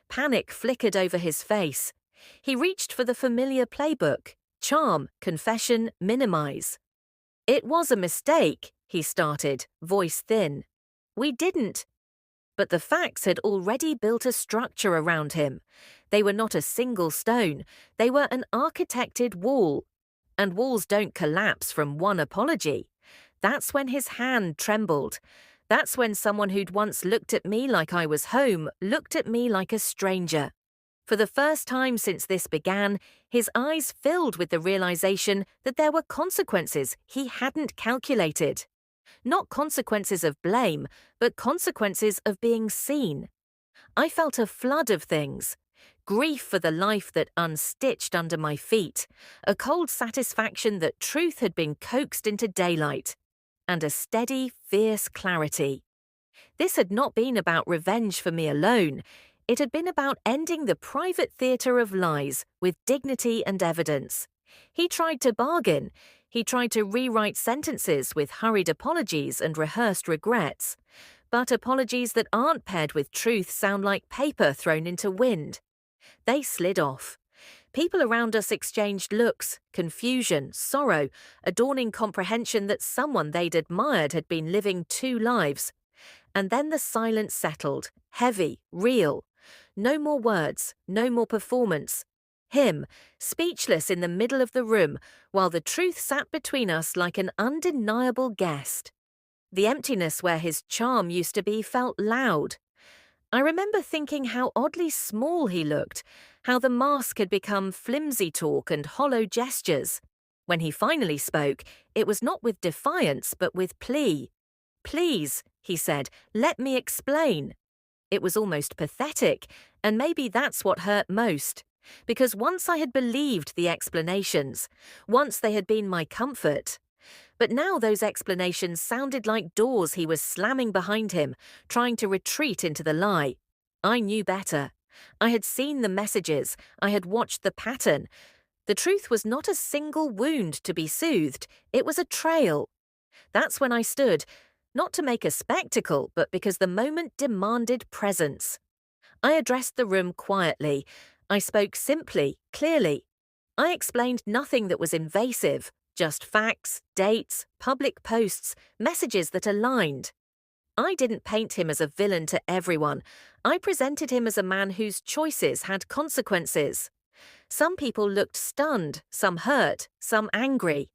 Panic flickered over his face. He reached for the familiar playbook: charm, confession, minimize. "It was a mistake," he started, voice thin. "We didn't." But the facts had already built a structure around him. They were not a single stone. They were an architected wall. And walls don't collapse from one apology. That's when his hand trembled. That's when someone who'd once looked at me like I was home looked at me like a stranger. For the first time since this began, his eyes filled with the realization that there were consequences he hadn't calculated. Not consequences of blame, but consequences of being seen. I felt a flood of things. Grief for the life that unstitched under my feet, a cold satisfaction that truth had been coaxed into daylight, and a steady, fierce clarity. This had not been about revenge for me alone. It had been about ending the private theatre of lies with dignity and evidence. He tried to bargain. He tried to rewrite sentences with hurried apologies and rehearsed regrets. But apologies that aren't paired with truth sound like paper thrown into wind. They slid off. People around us exchanged looks, confusion, sorrow, a dawning comprehension that someone they'd admired had been living two lives. And then the silence settled, heavy, real. No more words, no more performance. Him, speechless in the middle of the room, while the truth sat between us like an undeniable guest. The emptiness where his charm used to be felt loud. I remember thinking how oddly small he looked, how the mask had become flimsy talk and hollow gestures. When he finally spoke, it was not with defiance but with plea. "Please," he said, "let me explain." It was almost pathetic, and maybe that's what hurt most. Because once I had believed the explanations, once they had been my comfort. But now those explanations sounded like doors he was slamming behind him, trying to retreat into the lie. I knew better. I had seen the messages. I had watched the pattern. The truth was not a single wound to be soothed. It was a trail. That's when I stood, not to make a spectacle, but because the moment demanded presence. I addressed the room quietly. I spoke simply, clearly. I explained nothing that was invasive, just facts, dates, public posts, messages that aligned. I didn't paint him as a villain to everyone. I presented him as a man whose choices had consequences. Some people looked stunned, some hurt, some angry.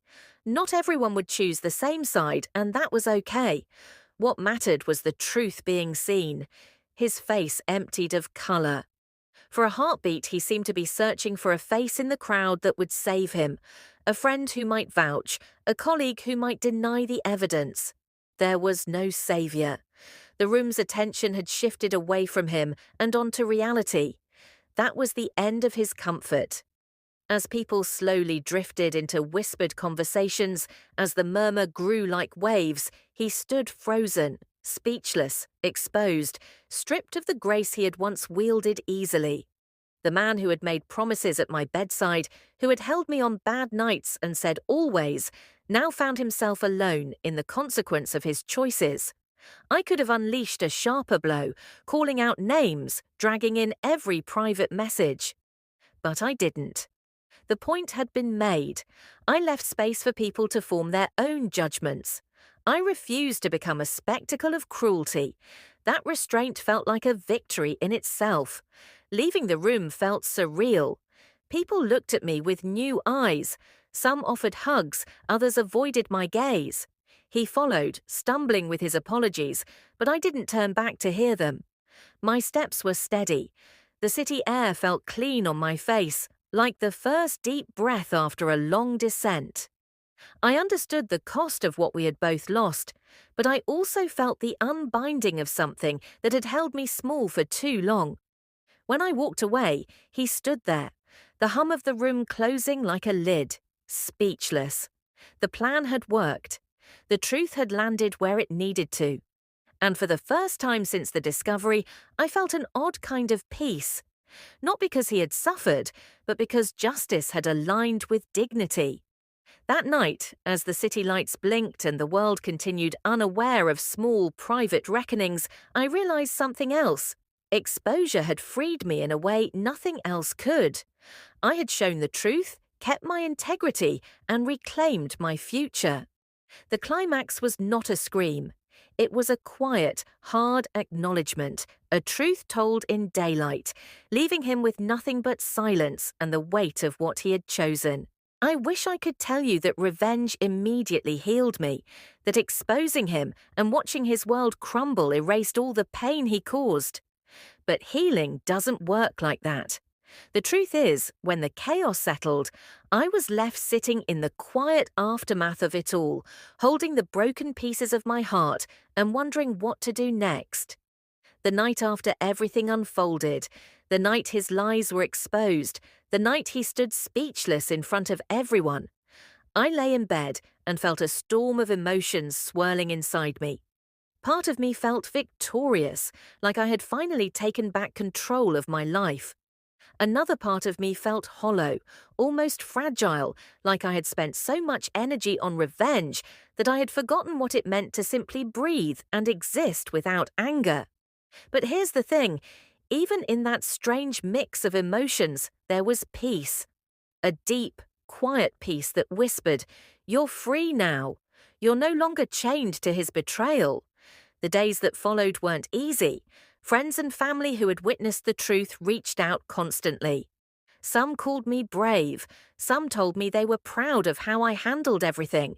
Not everyone would choose the same side, and that was okay. What mattered was the truth being seen. His face emptied of color. For a heartbeat, he seemed to be searching for a face in the crowd that would save him, a friend who might vouch, a colleague who might deny the evidence. There was no savior. The room's attention had shifted away from him and onto reality. That was the end of his comfort. As people slowly drifted into whispered conversations, as the murmur grew like waves, he stood frozen, speechless, exposed, stripped of the grace he had once wielded easily. The man who had made promises at my bedside, who had held me on bad nights and said always, now found himself alone in the consequence of his choices. I could have unleashed a sharper blow, calling out names, dragging in every private message. But I didn't. The point had been made. I left space for people to form their own judgments. I refused to become a spectacle of cruelty. That restraint felt like a victory in itself. Leaving the room felt surreal. People looked at me with new eyes. Some offered hugs, others avoided my gaze. He followed, stumbling with his apologies, but I didn't turn back to hear them. My steps were steady. The city air felt clean on my face, like the first deep breath after a long descent. I understood the cost of what we had both lost, but I also felt the unbinding of something that had held me small for too long. When I walked away, he stood there, the hum of the room closing like a lid, speechless. The plan had worked. The truth had landed where it needed to. And for the first time since the discovery, I felt an odd kind of peace. Not because he had suffered, but because justice had aligned with dignity. That night, as the city lights blinked and the world continued unaware of small, private reckonings, I realized something else. Exposure had freed me in a way nothing else could. I had shown the truth, kept my integrity, and reclaimed my future. The climax was not a scream. It was a quiet, hard acknowledgement, a truth told in daylight, leaving him with nothing but silence and the weight of what he had chosen. I wish I could tell you that revenge immediately healed me, that exposing him and watching his world crumble erased all the pain he caused. But healing doesn't work like that. The truth is, when the chaos settled, I was left sitting in the quiet aftermath of it all, holding the broken pieces of my heart and wondering what to do next. The night after everything unfolded, the night his lies were exposed, the night he stood speechless in front of everyone, I lay in bed and felt a storm of emotions swirling inside me. Part of me felt victorious, like I had finally taken back control of my life. Another part of me felt hollow, almost fragile, like I had spent so much energy on revenge that I had forgotten what it meant to simply breathe and exist without anger. But here's the thing, even in that strange mix of emotions, there was peace. A deep, quiet peace that whispered, "You're free now. You're no longer chained to his betrayal." The days that followed weren't easy. Friends and family who had witnessed the truth reached out constantly. Some called me brave, some told me they were proud of how I handled everything,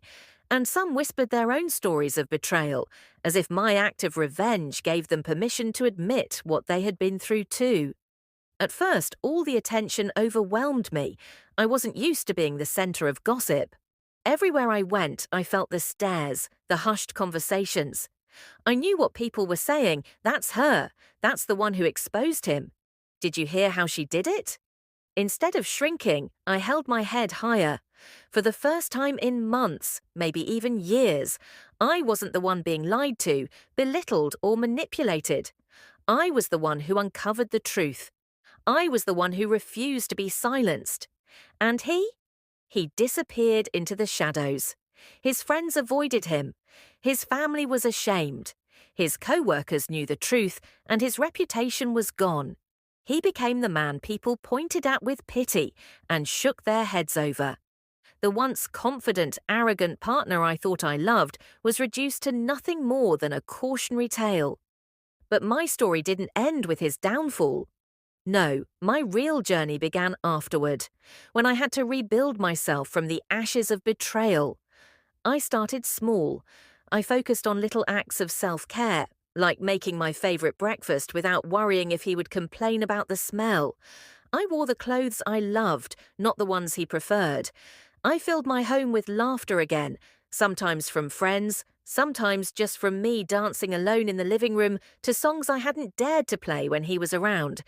and some whispered their own stories of betrayal, as if my act of revenge gave them permission to admit what they had been through too. At first, all the attention overwhelmed me. I wasn't used to being the center of gossip. Everywhere I went, I felt the stares, the hushed conversations. I knew what people were saying. That's her. That's the one who exposed him. Did you hear how she did it? Instead of shrinking, I held my head higher. For the first time in months, maybe even years, I wasn't the one being lied to, belittled, or manipulated. I was the one who uncovered the truth. I was the one who refused to be silenced. And he? He disappeared into the shadows. His friends avoided him. His family was ashamed. His co-workers knew the truth, and his reputation was gone. He became the man people pointed at with pity and shook their heads over. The once confident, arrogant partner I thought I loved was reduced to nothing more than a cautionary tale. But my story didn't end with his downfall. No, my real journey began afterward, when I had to rebuild myself from the ashes of betrayal. I started small. I focused on little acts of self-care, like making my favorite breakfast without worrying if he would complain about the smell. I wore the clothes I loved, not the ones he preferred. I filled my home with laughter again, sometimes from friends, sometimes just from me dancing alone in the living room to songs I hadn't dared to play when he was around.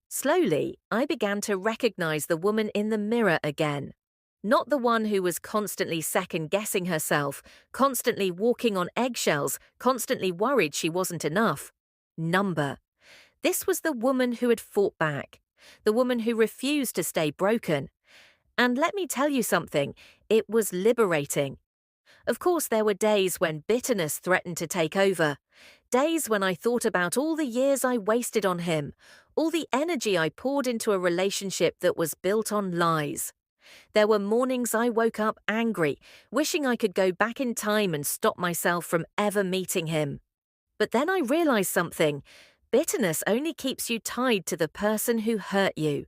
Slowly, I began to recognize the woman in the mirror again. Not the one who was constantly second-guessing herself, constantly walking on eggshells, constantly worried she wasn't enough. Number. This was the woman who had fought back, the woman who refused to stay broken. And let me tell you something, it was liberating. Of course, there were days when bitterness threatened to take over, days when I thought about all the years I wasted on him, all the energy I poured into a relationship that was built on lies. There were mornings I woke up angry, wishing I could go back in time and stop myself from ever meeting him. But then I realized something. Bitterness only keeps you tied to the person who hurt you.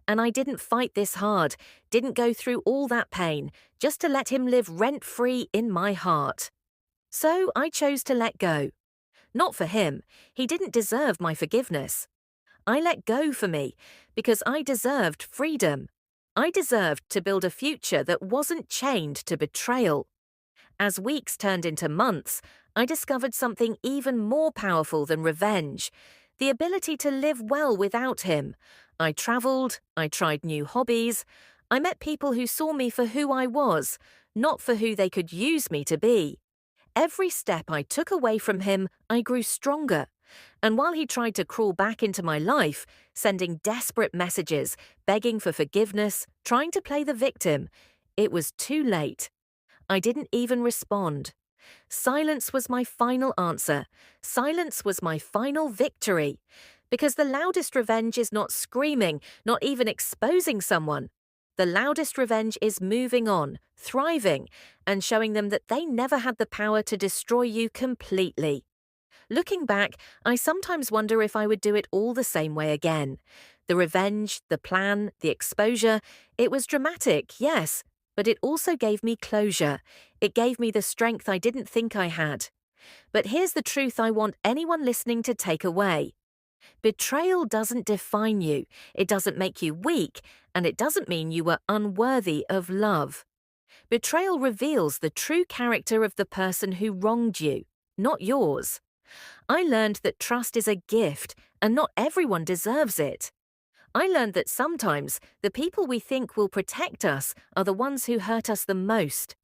And I didn't fight this hard, didn't go through all that pain, just to let him live rent-free in my heart. So I chose to let go. Not for him, he didn't deserve my forgiveness. I let go for me, because I deserved freedom. I deserved to build a future that wasn't chained to betrayal. As weeks turned into months, I discovered something even more powerful than revenge: the ability to live well without him. I traveled, I tried new hobbies, I met people who saw me for who I was, not for who they could use me to be. Every step I took away from him, I grew stronger. And while he tried to crawl back into my life, sending desperate messages, begging for forgiveness, trying to play the victim, it was too late. I didn't even respond. Silence was my final answer. Silence was my final victory. Because the loudest revenge is not screaming, not even exposing someone. The loudest revenge is moving on, thriving, and showing them that they never had the power to destroy you completely. Looking back, I sometimes wonder if I would do it all the same way again. The revenge, the plan, the exposure, it was dramatic, yes, but it also gave me closure. It gave me the strength I didn't think I had. But here's the truth I want anyone listening to take away. Betrayal doesn't define you, it doesn't make you weak, and it doesn't mean you were unworthy of love. Betrayal reveals the true character of the person who wronged you, not yours. I learned that trust is a gift, and not everyone deserves it. I learned that sometimes the people we think will protect us are the ones who hurt us the most.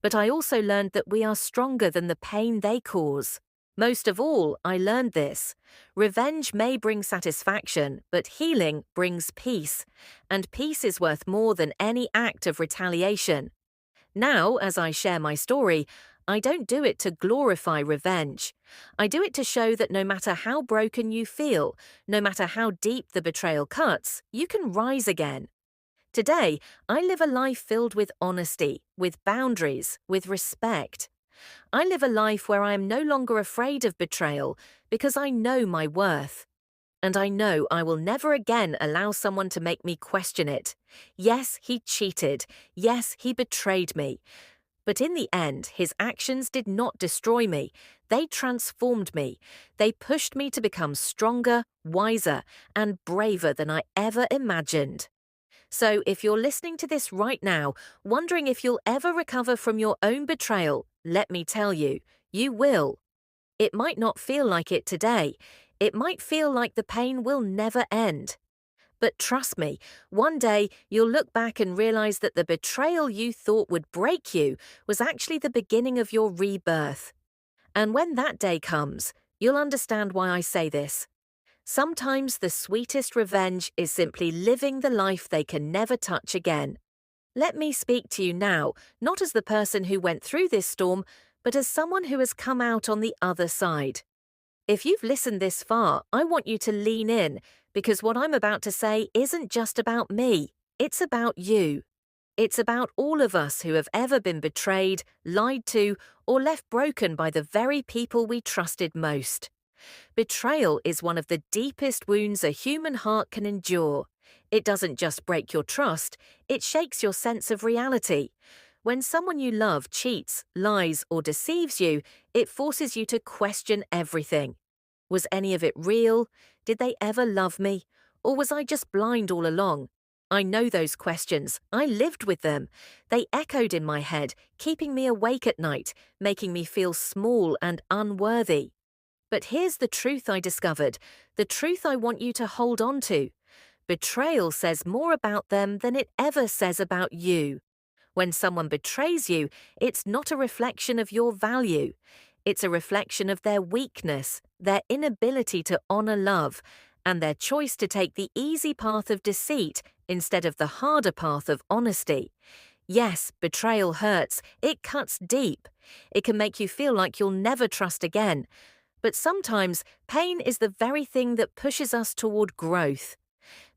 But I also learned that we are stronger than the pain they cause. Most of all, I learned this: revenge may bring satisfaction, but healing brings peace, and peace is worth more than any act of retaliation. Now, as I share my story, I don't do it to glorify revenge. I do it to show that no matter how broken you feel, no matter how deep the betrayal cuts, you can rise again. Today, I live a life filled with honesty, with boundaries, with respect. I live a life where I am no longer afraid of betrayal because I know my worth. And I know I will never again allow someone to make me question it. Yes, he cheated. Yes, he betrayed me. But in the end, his actions did not destroy me. They transformed me. They pushed me to become stronger, wiser, and braver than I ever imagined. So if you're listening to this right now, wondering if you'll ever recover from your own betrayal, let me tell you, you will. It might not feel like it today. It might feel like the pain will never end. But trust me, one day you'll look back and realize that the betrayal you thought would break you was actually the beginning of your rebirth. And when that day comes, you'll understand why I say this. Sometimes the sweetest revenge is simply living the life they can never touch again. Let me speak to you now, not as the person who went through this storm, but as someone who has come out on the other side. If you've listened this far, I want you to lean in, because what I'm about to say isn't just about me, it's about you. It's about all of us who have ever been betrayed, lied to, or left broken by the very people we trusted most. Betrayal is one of the deepest wounds a human heart can endure. It doesn't just break your trust, it shakes your sense of reality. When someone you love cheats, lies, or deceives you, it forces you to question everything. Was any of it real? Did they ever love me? Or was I just blind all along? I know those questions. I lived with them. They echoed in my head, keeping me awake at night, making me feel small and unworthy. But here's the truth I discovered, the truth I want you to hold on to. Betrayal says more about them than it ever says about you. When someone betrays you, it's not a reflection of your value. It's a reflection of their weakness, their inability to honor love, and their choice to take the easy path of deceit instead of the harder path of honesty. Yes, betrayal hurts. It cuts deep. It can make you feel like you'll never trust again. But sometimes pain is the very thing that pushes us toward growth.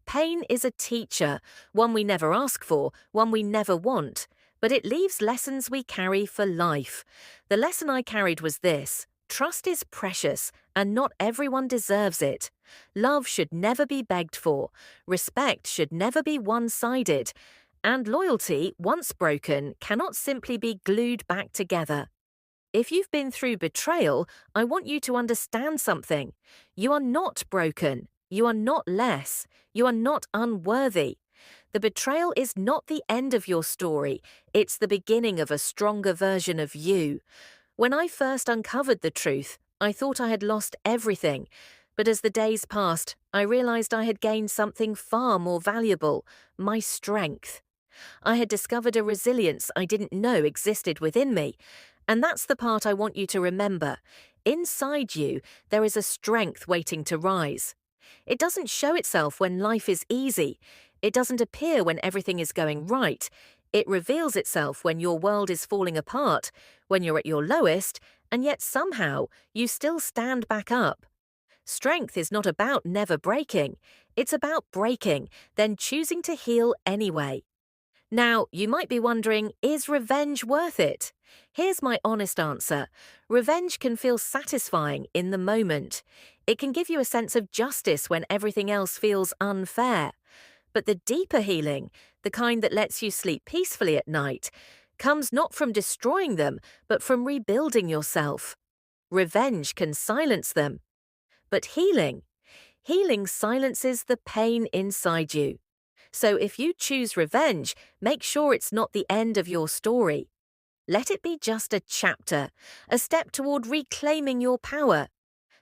Pain is a teacher, one we never ask for, one we never want, but it leaves lessons we carry for life. The lesson I carried was this: Trust is precious, and not everyone deserves it. Love should never be begged for, respect should never be one-sided, and loyalty, once broken, cannot simply be glued back together. If you've been through betrayal, I want you to understand something. You are not broken. You are not less. You are not unworthy. The betrayal is not the end of your story. It's the beginning of a stronger version of you. When I first uncovered the truth, I thought I had lost everything. But as the days passed, I realized I had gained something far more valuable: my strength. I had discovered a resilience I didn't know existed within me. And that's the part I want you to remember. Inside you, there is a strength waiting to rise. It doesn't show itself when life is easy. It doesn't appear when everything is going right. It reveals itself when your world is falling apart, when you're at your lowest, and yet somehow you still stand back up. Strength is not about never breaking. It's about breaking, then choosing to heal anyway. Now, you might be wondering, is revenge worth it? Here's my honest answer. Revenge can feel satisfying in the moment. It can give you a sense of justice when everything else feels unfair. But the deeper healing, the kind that lets you sleep peacefully at night, comes not from destroying them, but from rebuilding yourself. Revenge can silence them. But healing silences the pain inside you. So if you choose revenge, make sure it's not the end of your story. Let it be just a chapter, a step toward reclaiming your power.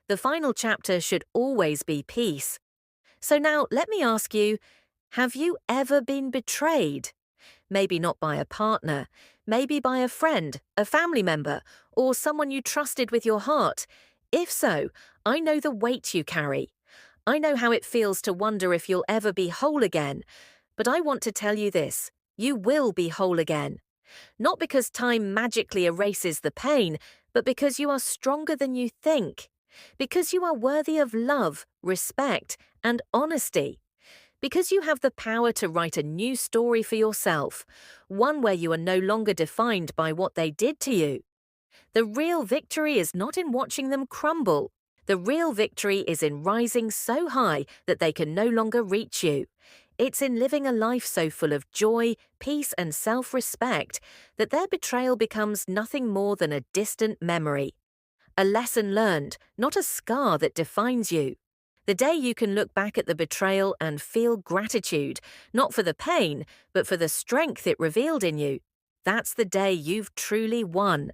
The final chapter should always be peace. So now let me ask you, have you ever been betrayed? Maybe not by a partner, maybe by a friend, a family member, or someone you trusted with your heart. If so, I know the weight you carry. I know how it feels to wonder if you'll ever be whole again, but I want to tell you this: you will be whole again. Not because time magically erases the pain, but because you are stronger than you think. Because you are worthy of love, respect, and honesty. Because you have the power to write a new story for yourself, one where you are no longer defined by what they did to you. The real victory is not in watching them crumble. The real victory is in rising so high that they can no longer reach you. It's in living a life so full of joy, peace, and self-respect that their betrayal becomes nothing more than a distant memory. A lesson learned, not a scar that defines you. The day you can look back at the betrayal and feel gratitude, not for the pain, but for the strength it revealed in you, that's the day you've truly won.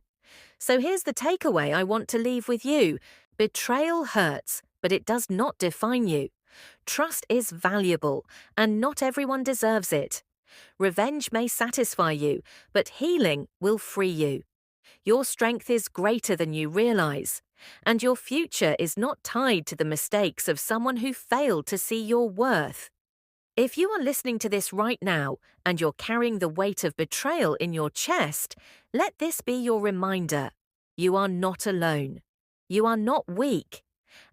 So here's the takeaway I want to leave with you. Betrayal hurts, but it does not define you. Trust is valuable, and not everyone deserves it. Revenge may satisfy you, but healing will free you. Your strength is greater than you realize, and your future is not tied to the mistakes of someone who failed to see your worth. If you are listening to this right now and you're carrying the weight of betrayal in your chest, let this be your reminder. You are not alone. You are not weak.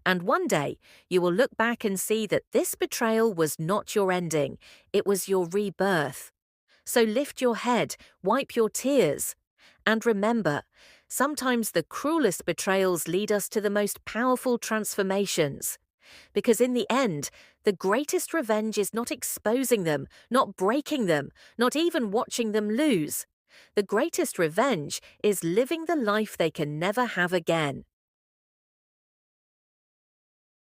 And one day, you will look back and see that this betrayal was not your ending. It was your rebirth. So lift your head, wipe your tears. And remember, sometimes the cruelest betrayals lead us to the most powerful transformations. Because in the end, the greatest revenge is not exposing them, not breaking them, not even watching them lose. The greatest revenge is living the life they can never have again.